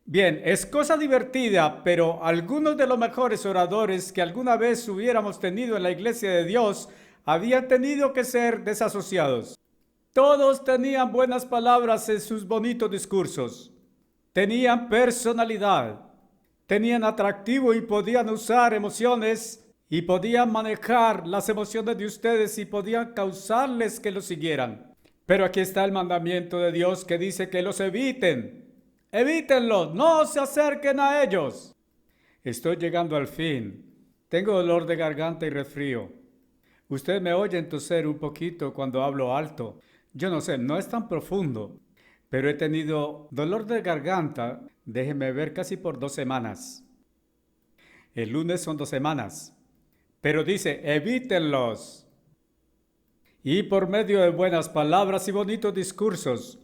Bien, es cosa divertida, pero algunos de los mejores oradores que alguna vez hubiéramos tenido en la iglesia de Dios habían tenido que ser desasociados. Todos tenían buenas palabras en sus bonitos discursos. Tenían personalidad, tenían atractivo y podían usar emociones y podían manejar las emociones de ustedes y podían causarles que los siguieran. Pero aquí está el mandamiento de Dios que dice que los eviten. Evítenlos, no se acerquen a ellos. Estoy llegando al fin. Tengo dolor de garganta y resfrío. Usted me oye toser un poquito cuando hablo alto. Yo no sé, no es tan profundo, pero he tenido dolor de garganta, déjeme ver, casi por 2 semanas. El lunes son 2 semanas. Pero dice, evítenlos. Y por medio de buenas palabras y bonitos discursos,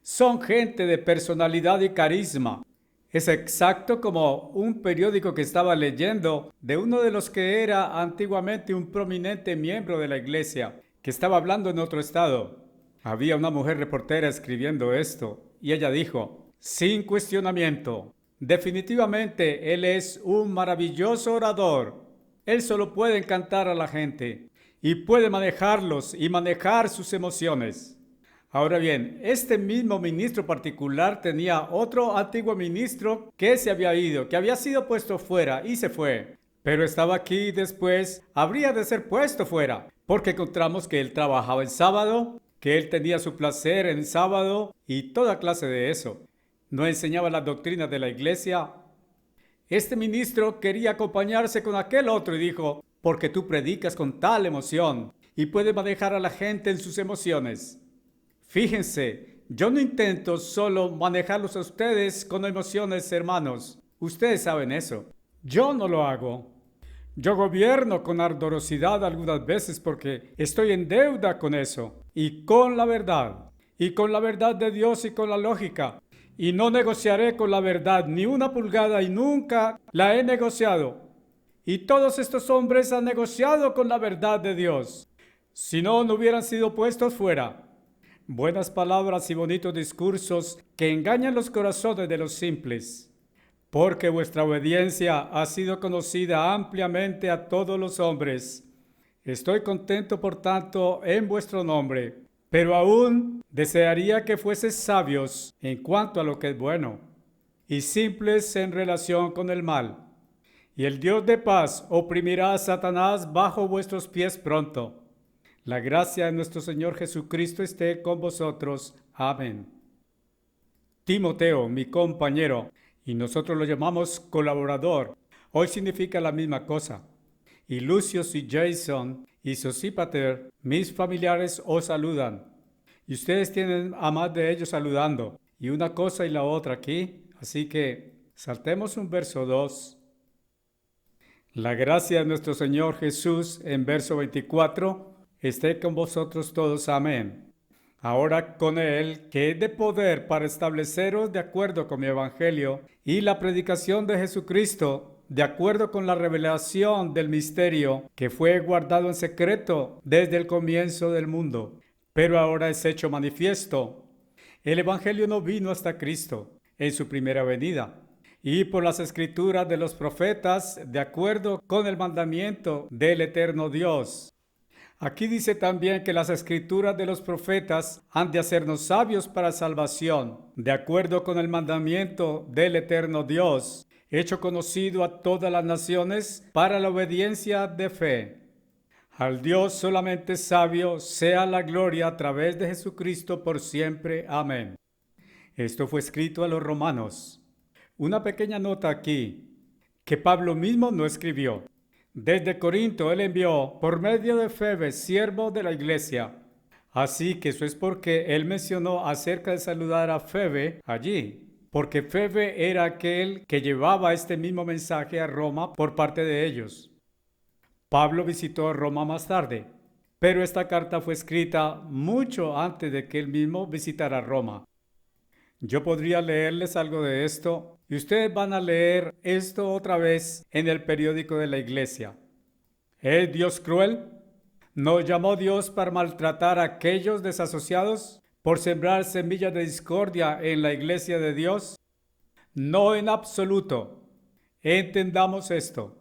son gente de personalidad y carisma. Es exacto como un periódico que estaba leyendo de uno de los que era antiguamente un prominente miembro de la iglesia, que estaba hablando en otro estado. Había una mujer reportera escribiendo esto, y ella dijo, sin cuestionamiento, definitivamente él es un maravilloso orador. Él solo puede encantar a la gente, y puede manejarlos y manejar sus emociones. Ahora bien, este mismo ministro particular tenía otro antiguo ministro que se había ido, que había sido puesto fuera y se fue. Pero estaba aquí y después habría de ser puesto fuera, porque encontramos que él trabajaba el sábado, que él tenía su placer en sábado y toda clase de eso. No enseñaba las doctrinas de la iglesia. Este ministro quería acompañarse con aquel otro y dijo, porque tú predicas con tal emoción y puedes manejar a la gente en sus emociones. Fíjense, yo no intento solo manejarlos a ustedes con emociones, hermanos. Ustedes saben eso. Yo no lo hago. Yo gobierno con ardorosidad algunas veces porque estoy en deuda con eso y con la verdad de Dios y con la lógica. Y no negociaré con la verdad ni una pulgada y nunca la he negociado. Y todos estos hombres han negociado con la verdad de Dios. Si no, no hubieran sido puestos fuera. Buenas palabras y bonitos discursos que engañan los corazones de los simples, porque vuestra obediencia ha sido conocida ampliamente a todos los hombres. Estoy contento, por tanto, en vuestro nombre, pero aún desearía que fueseis sabios en cuanto a lo que es bueno, y simples en relación con el mal. Y el Dios de paz oprimirá a Satanás bajo vuestros pies pronto. La gracia de nuestro Señor Jesucristo esté con vosotros. Amén. Timoteo, mi compañero, y nosotros lo llamamos colaborador, hoy significa la misma cosa. Y Lucius y Jason y Sosípater, mis familiares, os saludan. Y ustedes tienen a más de ellos saludando. Y una cosa y la otra aquí. Así que saltemos un verso 2. La gracia de nuestro Señor Jesús, en verso 24, esté con vosotros todos. Amén. Ahora con Él, que es de poder para estableceros de acuerdo con mi evangelio y la predicación de Jesucristo, de acuerdo con la revelación del misterio que fue guardado en secreto desde el comienzo del mundo, pero ahora es hecho manifiesto. El evangelio no vino hasta Cristo en su primera venida, y por las escrituras de los profetas, de acuerdo con el mandamiento del eterno Dios. Aquí dice también que las escrituras de los profetas han de hacernos sabios para salvación, de acuerdo con el mandamiento del eterno Dios, hecho conocido a todas las naciones para la obediencia de fe. Al Dios solamente sabio sea la gloria a través de Jesucristo por siempre. Amén. Esto fue escrito a los romanos. Una pequeña nota aquí, que Pablo mismo no escribió. Desde Corinto él envió por medio de Febe, siervo de la iglesia. Así que eso es porque él mencionó acerca de saludar a Febe allí, porque Febe era aquel que llevaba este mismo mensaje a Roma por parte de ellos. Pablo visitó Roma más tarde, pero esta carta fue escrita mucho antes de que él mismo visitara Roma. Yo podría leerles algo de esto y ustedes van a leer esto otra vez en el periódico de la iglesia. ¿Es Dios cruel? ¿Nos llamó Dios para maltratar a aquellos desasociados por sembrar semillas de discordia en la iglesia de Dios? No en absoluto. Entendamos esto.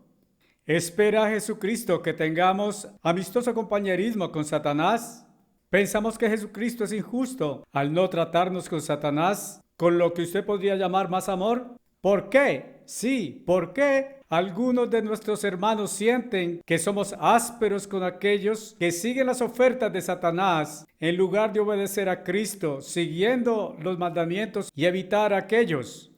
¿Espera Jesucristo que tengamos amistoso compañerismo con Satanás? ¿Pensamos que Jesucristo es injusto al no tratarnos con Satanás con lo que usted podría llamar más amor? ¿Por qué? Sí, ¿por qué algunos de nuestros hermanos sienten que somos ásperos con aquellos que siguen las ofertas de Satanás en lugar de obedecer a Cristo, siguiendo los mandamientos y evitar a aquellos?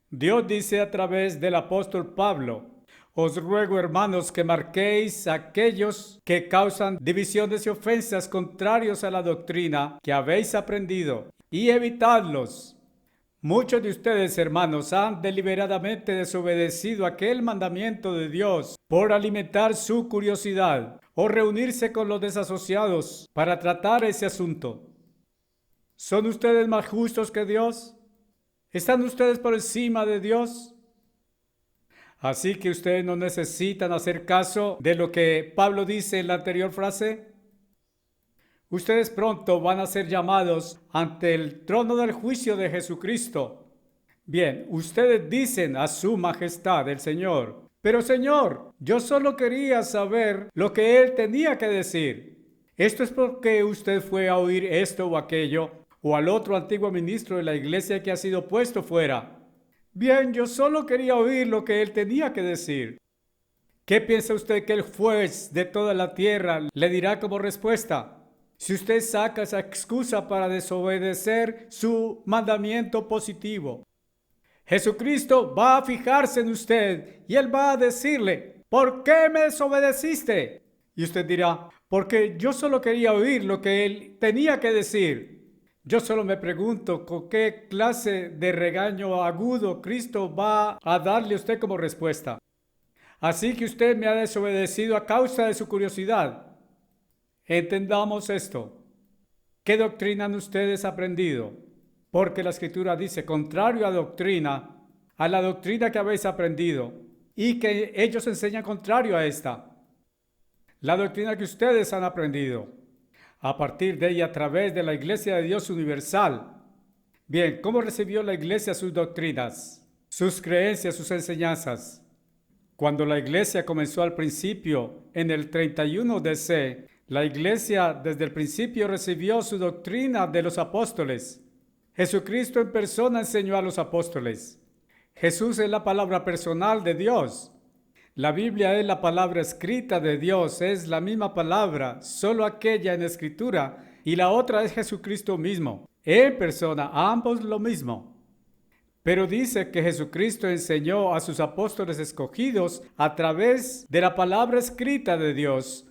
Dios dice a través del apóstol Pablo: os ruego, hermanos, que marquéis a aquellos que causan divisiones y ofensas contrarios a la doctrina que habéis aprendido, y evitadlos. Muchos de ustedes, hermanos, han deliberadamente desobedecido aquel mandamiento de Dios por alimentar su curiosidad o reunirse con los desasociados para tratar ese asunto. ¿Son ustedes más justos que Dios? ¿Están ustedes por encima de Dios? Así que ustedes no necesitan hacer caso de lo que Pablo dice en la anterior frase. Ustedes pronto van a ser llamados ante el trono del juicio de Jesucristo. Bien, ustedes dicen a su majestad el Señor: pero Señor, yo solo quería saber lo que Él tenía que decir. ¿Esto es porque usted fue a oír esto o aquello, o al otro antiguo ministro de la iglesia que ha sido puesto fuera? Bien, yo solo quería oír lo que él tenía que decir. ¿Qué piensa usted que el juez de toda la tierra le dirá como respuesta? Si usted saca esa excusa para desobedecer su mandamiento positivo, Jesucristo va a fijarse en usted y él va a decirle: ¿por qué me desobedeciste? Y usted dirá: porque yo solo quería oír lo que él tenía que decir. Yo solo me pregunto con qué clase de regaño agudo Cristo va a darle a usted como respuesta. Así que usted me ha desobedecido a causa de su curiosidad. Entendamos esto. ¿Qué doctrina han ustedes aprendido? Porque la Escritura dice: contrario a la doctrina que habéis aprendido, y que ellos enseñan contrario a esta. La doctrina que ustedes han aprendido a partir de ella a través de la Iglesia de Dios Universal. Bien, ¿cómo recibió la Iglesia sus doctrinas, sus creencias, sus enseñanzas? Cuando la Iglesia comenzó al principio, en el 31 DC, la Iglesia desde el principio recibió su doctrina de los apóstoles. Jesucristo en persona enseñó a los apóstoles. Jesús es la palabra personal de Dios. La Biblia es la palabra escrita de Dios, es la misma palabra, solo aquella en escritura, y la otra es Jesucristo mismo, en persona, ambos lo mismo. Pero dice que Jesucristo enseñó a sus apóstoles escogidos a través de la palabra escrita de Dios.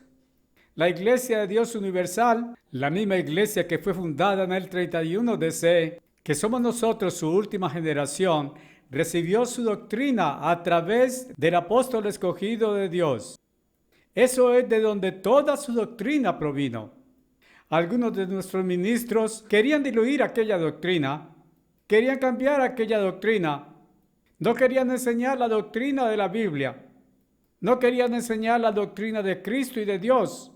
La Iglesia de Dios Universal, la misma iglesia que fue fundada en el 31 DC, que somos nosotros su última generación, recibió su doctrina a través del apóstol escogido de Dios. Eso es de donde toda su doctrina provino. Algunos de nuestros ministros querían diluir aquella doctrina, querían cambiar aquella doctrina, no querían enseñar la doctrina de la Biblia, no querían enseñar la doctrina de Cristo y de Dios.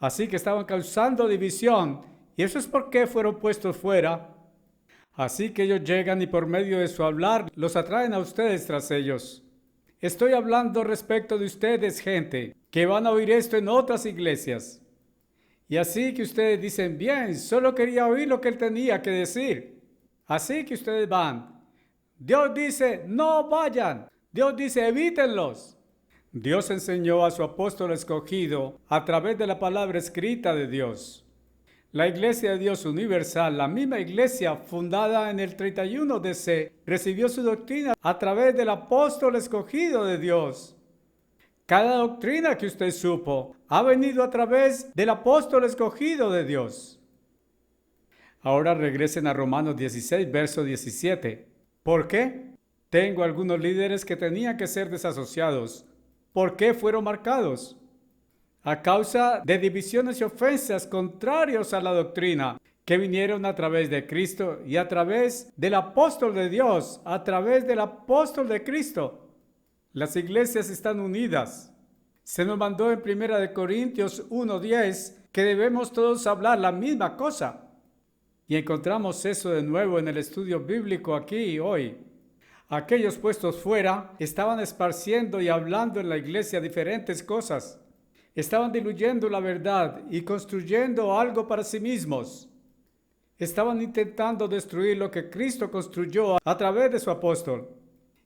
Así que estaban causando división, y eso es porque fueron puestos fuera. Así que ellos llegan y por medio de su hablar los atraen a ustedes tras ellos. Estoy hablando respecto de ustedes, gente, que van a oír esto en otras iglesias. Y así que ustedes dicen: bien, solo quería oír lo que él tenía que decir. Así que ustedes van. Dios dice: no vayan. Dios dice: evítenlos. Dios enseñó a su apóstol escogido a través de la palabra escrita de Dios. La Iglesia de Dios Universal, la misma iglesia fundada en el 31 DC, recibió su doctrina a través del apóstol escogido de Dios. Cada doctrina que usted supo ha venido a través del apóstol escogido de Dios. Ahora regresen a Romanos 16, verso 17. ¿Por qué? Tengo algunos líderes que tenían que ser desasociados. ¿Por qué fueron marcados? A causa de divisiones y ofensas contrarios a la doctrina que vinieron a través de Cristo y a través del apóstol de Dios, a través del apóstol de Cristo. Las iglesias están unidas. Se nos mandó en 1 Corintios 1:10 que debemos todos hablar la misma cosa. Y encontramos eso de nuevo en el estudio bíblico aquí y hoy. Aquellos puestos fuera estaban esparciendo y hablando en la iglesia diferentes cosas. Estaban diluyendo la verdad y construyendo algo para sí mismos. Estaban intentando destruir lo que Cristo construyó a través de su apóstol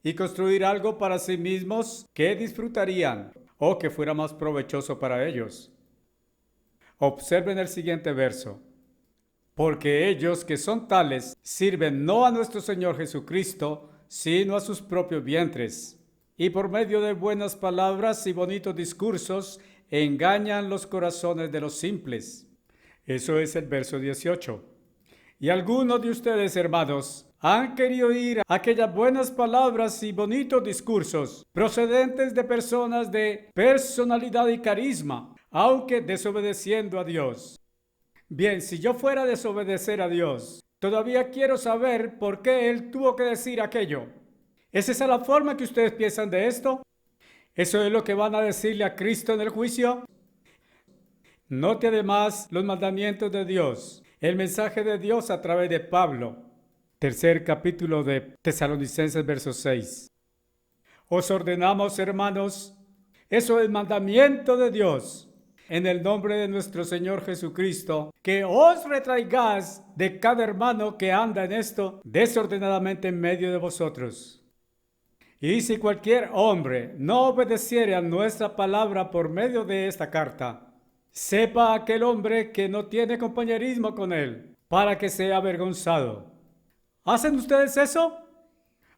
y construir algo para sí mismos que disfrutarían o que fuera más provechoso para ellos. Observen el siguiente verso. Porque ellos que son tales sirven no a nuestro Señor Jesucristo, sino a sus propios vientres, y por medio de buenas palabras y bonitos discursos engañan los corazones de los simples. Eso es el verso 18. Y algunos de ustedes, hermanos, han querido oír aquellas buenas palabras y bonitos discursos procedentes de personas de personalidad y carisma, aunque desobedeciendo a Dios. Bien, si yo fuera a desobedecer a Dios, todavía quiero saber por qué Él tuvo que decir aquello. ¿Es esa la forma que ustedes piensan de esto? ¿Eso es lo que van a decirle a Cristo en el juicio? Note además los mandamientos de Dios, el mensaje de Dios a través de Pablo. Tercer capítulo de Tesalonicenses, verso 6. Os ordenamos, hermanos, eso es mandamiento de Dios, en el nombre de nuestro Señor Jesucristo, que os retraigáis de cada hermano que anda en esto desordenadamente en medio de vosotros. Y si cualquier hombre no obedeciere a nuestra palabra por medio de esta carta, sepa aquel hombre que no tiene compañerismo con él, para que sea avergonzado. ¿Hacen ustedes eso?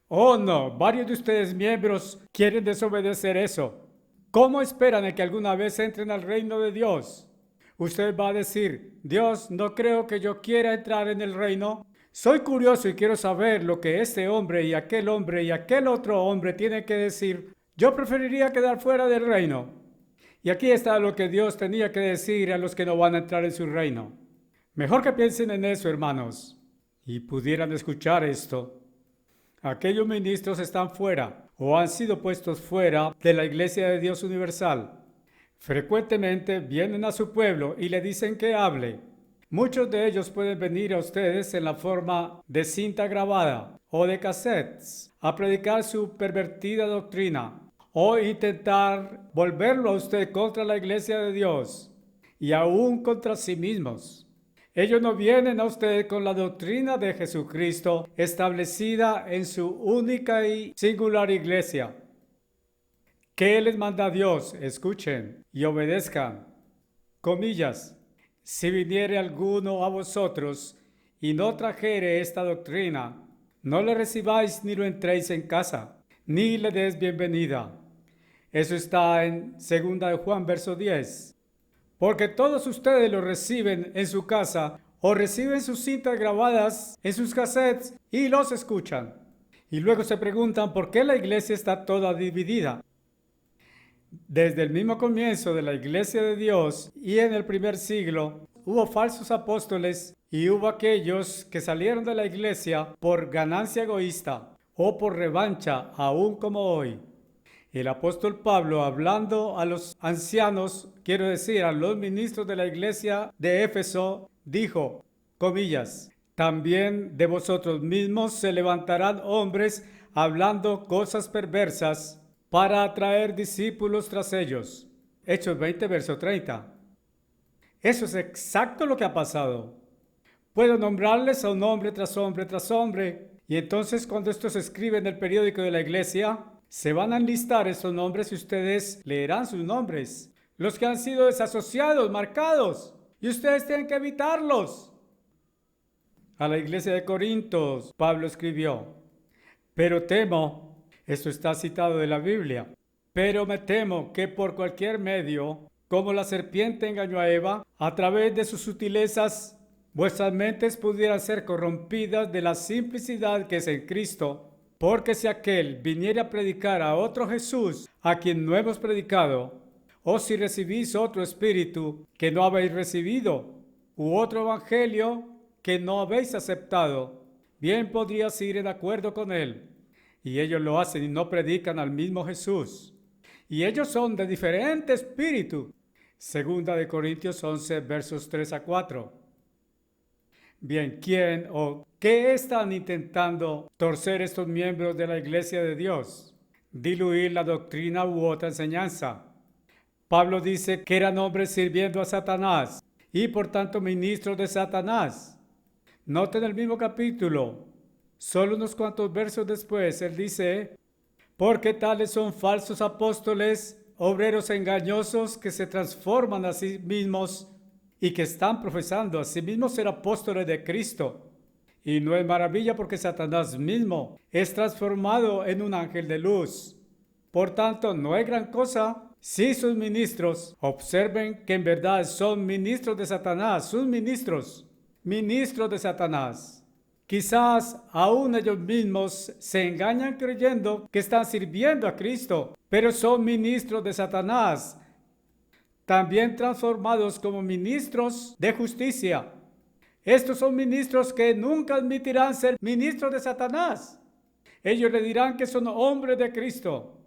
Oh no, varios de ustedes miembros quieren desobedecer eso. ¿Cómo esperan que alguna vez entren al reino de Dios? Usted va a decir, Dios, no creo que yo quiera entrar en el reino. Soy curioso y quiero saber lo que este hombre y aquel otro hombre tienen que decir. Yo preferiría quedar fuera del reino. Y aquí está lo que Dios tenía que decir a los que no van a entrar en su reino. Mejor que piensen en eso, hermanos, y pudieran escuchar esto. Aquellos ministros están fuera o han sido puestos fuera de la Iglesia de Dios Universal. Frecuentemente vienen a su pueblo y le dicen que hable. Muchos de ellos pueden venir a ustedes en la forma de cinta grabada o de cassettes a predicar su pervertida doctrina o intentar volverlo a usted contra la Iglesia de Dios y aún contra sí mismos. Ellos no vienen a usted con la doctrina de Jesucristo establecida en su única y singular iglesia. ¿Qué les manda Dios? Escuchen y obedezcan. Comillas. Si viniere alguno a vosotros y no trajere esta doctrina, no le recibáis ni lo entréis en casa, ni le des bienvenida. Eso está en 2 de Juan, verso 10. Porque todos ustedes lo reciben en su casa o reciben sus cintas grabadas en sus cassettes y los escuchan. Y luego se preguntan por qué la iglesia está toda dividida. Desde el mismo comienzo de la Iglesia de Dios y en el primer siglo, hubo falsos apóstoles y hubo aquellos que salieron de la iglesia por ganancia egoísta o por revancha, aún como hoy. El apóstol Pablo, hablando a los ancianos, quiero decir, a los ministros de la iglesia de Éfeso, dijo, comillas, también de vosotros mismos se levantarán hombres hablando cosas perversas, para atraer discípulos tras ellos. Hechos 20, verso 30. Eso es exacto lo que ha pasado. Puedo nombrarles a un hombre tras hombre tras hombre, y entonces cuando esto se escribe en el periódico de la iglesia, se van a enlistar esos nombres y ustedes leerán sus nombres. Los que han sido desasociados, marcados. y ustedes tienen que evitarlos. A la iglesia de Corintios, Pablo escribió, pero temo, esto está citado de la Biblia, pero me temo que por cualquier medio, como la serpiente engañó a Eva, a través de sus sutilezas, vuestras mentes pudieran ser corrompidas de la simplicidad que es en Cristo. Porque si aquel viniera a predicar a otro Jesús, a quien no hemos predicado, o si recibís otro espíritu que no habéis recibido, u otro evangelio que no habéis aceptado, bien podrías ir en acuerdo con él. Y ellos lo hacen y no predican al mismo Jesús. Y ellos son de diferente espíritu. Segunda de Corintios 11, versos 3 a 4. Bien, ¿quién o qué están intentando torcer estos miembros de la Iglesia de Dios? Diluir la doctrina u otra enseñanza. Pablo dice que eran hombres sirviendo a Satanás y por tanto ministros de Satanás. Noten el mismo capítulo, solo unos cuantos versos después, él dice, porque tales son falsos apóstoles, obreros engañosos que se transforman a sí mismos y que están profesando a sí mismos ser apóstoles de Cristo. Y no es maravilla porque Satanás mismo es transformado en un ángel de luz. Por tanto, no es gran cosa si sus ministros observen que en verdad son ministros de Satanás, sus ministros de Satanás. Quizás aún ellos mismos se engañan creyendo que están sirviendo a Cristo, pero son ministros de Satanás, también transformados como ministros de justicia. Estos son ministros que nunca admitirán ser ministros de Satanás. Ellos le dirán que son hombres de Cristo.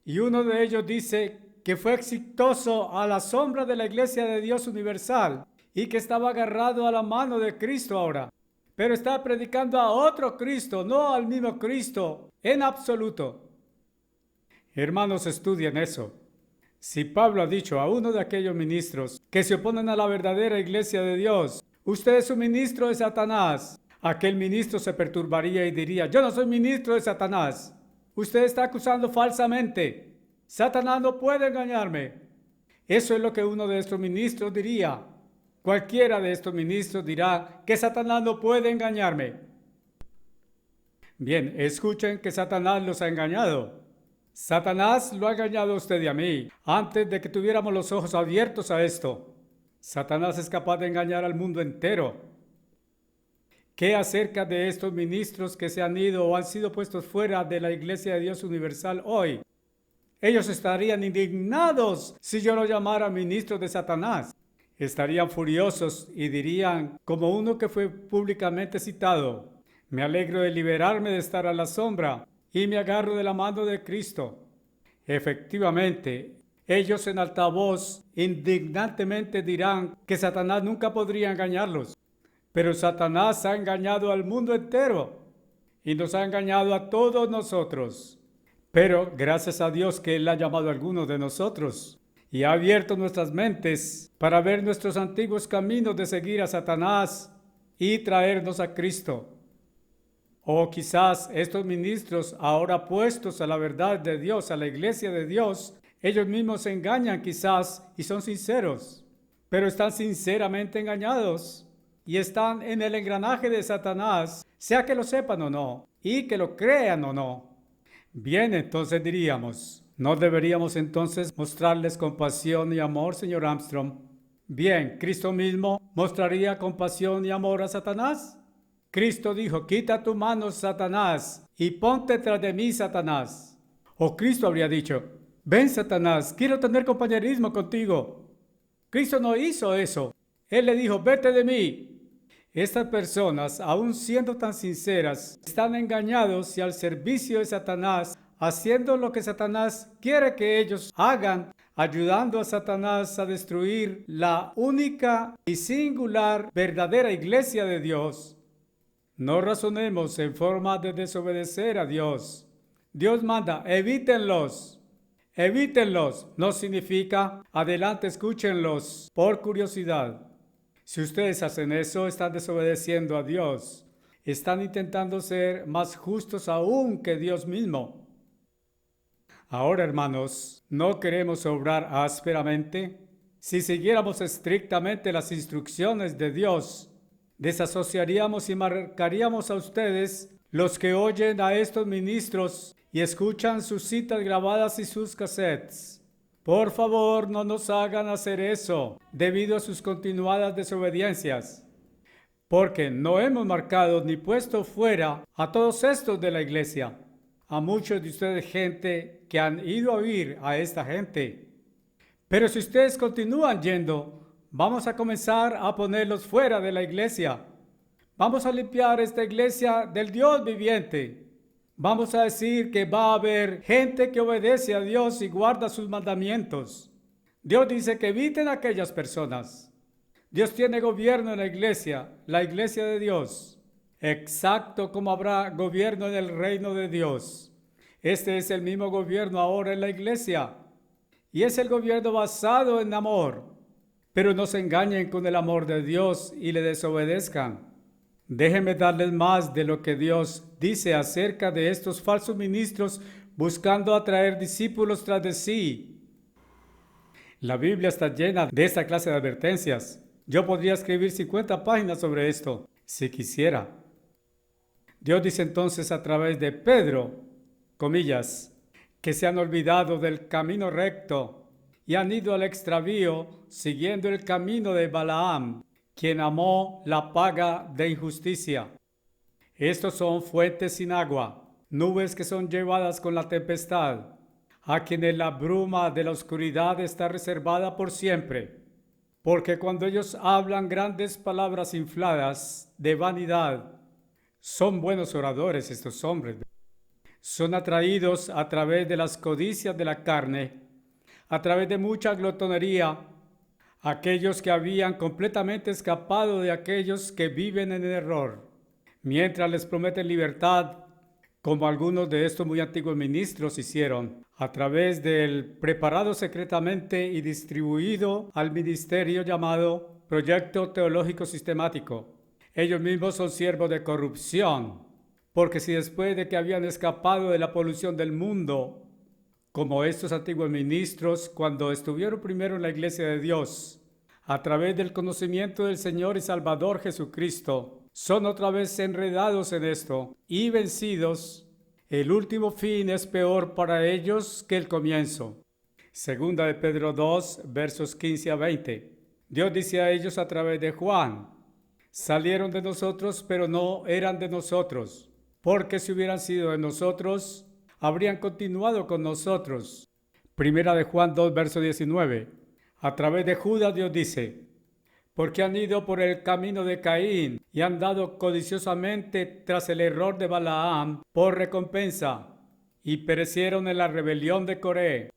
Y uno de ellos dice que fue exitoso a la sombra de la Iglesia de Dios Universal y que estaba agarrado a la mano de Cristo ahora. Pero está predicando a otro Cristo, no al mismo Cristo, en absoluto. Hermanos, estudien eso. Si Pablo ha dicho a uno de aquellos ministros que se oponen a la verdadera Iglesia de Dios, usted es un ministro de Satanás, aquel ministro se perturbaría y diría, yo no soy ministro de Satanás. Usted está acusando falsamente. Satanás no puede engañarme. Eso es lo que uno de estos ministros diría. Cualquiera de estos ministros dirá que Satanás no puede engañarme. Bien, escuchen que Satanás los ha engañado. Satanás lo ha engañado a usted y a mí antes de que tuviéramos los ojos abiertos a esto. Satanás es capaz de engañar al mundo entero. ¿Qué acerca de estos ministros que se han ido o han sido puestos fuera de la Iglesia de Dios Universal hoy? Ellos estarían indignados si yo los llamara ministros de Satanás. Estarían furiosos y dirían, como uno que fue públicamente citado, me alegro de liberarme de estar a la sombra y me agarro de la mano de Cristo. Efectivamente, ellos en alta voz indignantemente dirán que Satanás nunca podría engañarlos. Pero Satanás ha engañado al mundo entero y nos ha engañado a todos nosotros. Pero gracias a Dios que Él ha llamado a algunos de nosotros y ha abierto nuestras mentes para ver nuestros antiguos caminos de seguir a Satanás y traernos a Cristo. O quizás estos ministros, ahora puestos a la verdad de Dios, a la Iglesia de Dios, ellos mismos se engañan quizás y son sinceros, pero están sinceramente engañados y están en el engranaje de Satanás, sea que lo sepan o no, y que lo crean o no. Bien, entonces diríamos, ¿no deberíamos entonces mostrarles compasión y amor, señor Armstrong? Bien, ¿Cristo mismo mostraría compasión y amor a Satanás? Cristo dijo, quita tu mano, Satanás, y ponte tras de mí, Satanás. O Cristo habría dicho, ven, Satanás, quiero tener compañerismo contigo. Cristo no hizo eso. Él le dijo, vete de mí. Estas personas, aun siendo tan sinceras, están engañados y al servicio de Satanás, haciendo lo que Satanás quiere que ellos hagan, ayudando a Satanás a destruir la única y singular verdadera Iglesia de Dios. No razonemos en forma de desobedecer a Dios. Dios manda, evítenlos. Evítenlos. No significa, adelante, escúchenlos por curiosidad. Si ustedes hacen eso, están desobedeciendo a Dios. Están intentando ser más justos aún que Dios mismo. Ahora, hermanos, no queremos obrar ásperamente. Si siguiéramos estrictamente las instrucciones de Dios, desasociaríamos y marcaríamos a ustedes, los que oyen a estos ministros y escuchan sus citas grabadas y sus cassettes. Por favor, no nos hagan hacer eso debido a sus continuadas desobediencias, porque no hemos marcado ni puesto fuera a todos estos de la iglesia. A muchos de ustedes, gente que han ido a oír a esta gente. Pero si ustedes continúan yendo, vamos a comenzar a ponerlos fuera de la iglesia. Vamos a limpiar esta iglesia del Dios viviente. Vamos a decir que va a haber gente que obedece a Dios y guarda sus mandamientos. Dios dice que eviten a aquellas personas. Dios tiene gobierno en la iglesia de Dios, exacto como habrá gobierno en el reino de Dios. Este es el mismo gobierno ahora en la iglesia. Y es el gobierno basado en amor. Pero no se engañen con el amor de Dios y le desobedezcan. Déjenme darles más de lo que Dios dice acerca de estos falsos ministros buscando atraer discípulos tras de sí. La Biblia está llena de esta clase de advertencias. Yo podría escribir 50 páginas sobre esto, si quisiera. Dios dice entonces a través de Pedro, comillas, que se han olvidado del camino recto y han ido al extravío siguiendo el camino de Balaam, quien amó la paga de injusticia. Estos son fuentes sin agua, nubes que son llevadas con la tempestad, a quienes la bruma de la oscuridad está reservada por siempre. Porque cuando ellos hablan grandes palabras infladas de vanidad, son buenos oradores estos hombres. Son atraídos a través de las codicias de la carne, a través de mucha glotonería, aquellos que habían completamente escapado de aquellos que viven en el error, mientras les prometen libertad, como algunos de estos muy antiguos ministros hicieron, a través del preparado secretamente y distribuido al ministerio llamado Proyecto Teológico Sistemático. Ellos mismos son siervos de corrupción, porque si después de que habían escapado de la polución del mundo, como estos antiguos ministros, cuando estuvieron primero en la iglesia de Dios, a través del conocimiento del Señor y Salvador Jesucristo, son otra vez enredados en esto y vencidos, el último fin es peor para ellos que el comienzo. Segunda de Pedro 2, versos 15 a 20. Dios dice a ellos a través de Juan, salieron de nosotros, pero no eran de nosotros, porque si hubieran sido de nosotros, habrían continuado con nosotros. Primera de Juan 2, verso 19. A través de Judas Dios dice, porque han ido por el camino de Caín y han dado codiciosamente tras el error de Balaam por recompensa y perecieron en la rebelión de Coré.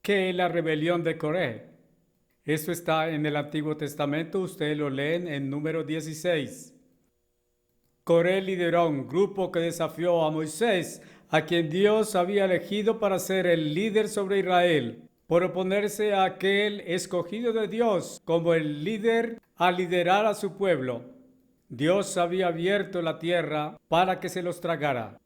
¿Qué es la rebelión de Coré? Esto está en el Antiguo Testamento, ustedes lo leen en Número 16. Coré lideró un grupo que desafió a Moisés, a quien Dios había elegido para ser el líder sobre Israel, por oponerse a aquel escogido de Dios como el líder a liderar a su pueblo. Dios había abierto la tierra para que se los tragara.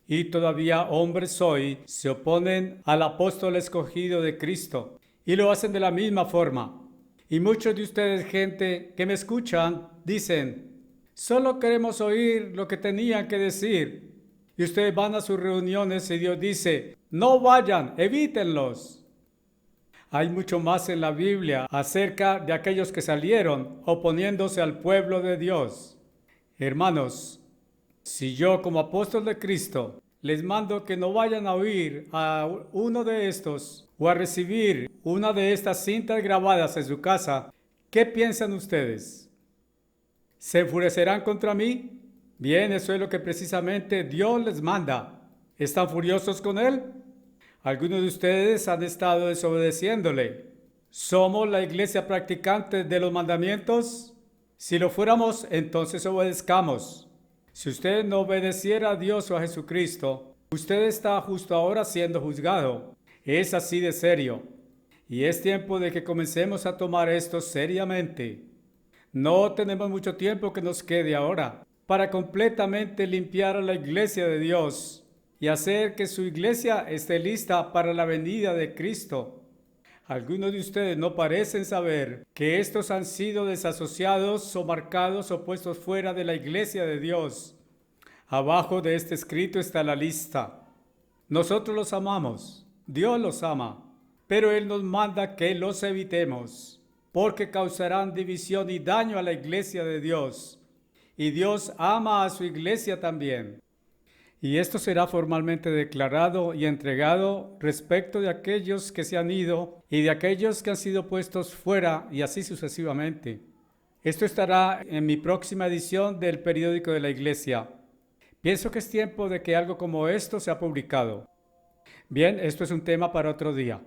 Y todavía hombres hoy se oponen al apóstol escogido de Cristo y lo hacen de la misma forma. Y muchos de ustedes, gente que me escuchan, dicen, solo queremos oír lo que tenían que decir. Y ustedes van a sus reuniones y Dios dice, no vayan, evítenlos. Hay mucho más en la Biblia acerca de aquellos que salieron oponiéndose al pueblo de Dios. Hermanos, si yo como apóstol de Cristo les mando que no vayan a oír a uno de estos o a recibir una de estas cintas grabadas en su casa, ¿qué piensan ustedes? ¿Se enfurecerán contra mí? Bien, eso es lo que precisamente Dios les manda. ¿Están furiosos con Él? Algunos de ustedes han estado desobedeciéndole. ¿Somos la iglesia practicante de los mandamientos? Si lo fuéramos, entonces obedezcamos. Si usted no obedeciera a Dios o a Jesucristo, usted está justo ahora siendo juzgado. Es así de serio. Y es tiempo de que comencemos a tomar esto seriamente. No tenemos mucho tiempo que nos quede ahora para completamente limpiar a la iglesia de Dios y hacer que su iglesia esté lista para la venida de Cristo. Algunos de ustedes no parecen saber que estos han sido desasociados o marcados o puestos fuera de la iglesia de Dios. Abajo de este escrito está la lista. Nosotros los amamos, Dios los ama, pero Él nos manda que los evitemos, porque causarán división y daño a la iglesia de Dios. Y Dios ama a su iglesia también. Y esto será formalmente declarado y entregado respecto de aquellos que se han ido y de aquellos que han sido puestos fuera y así sucesivamente. Esto estará en mi próxima edición del periódico de la iglesia. Pienso que es tiempo de que algo como esto sea publicado. Bien, esto es un tema para otro día.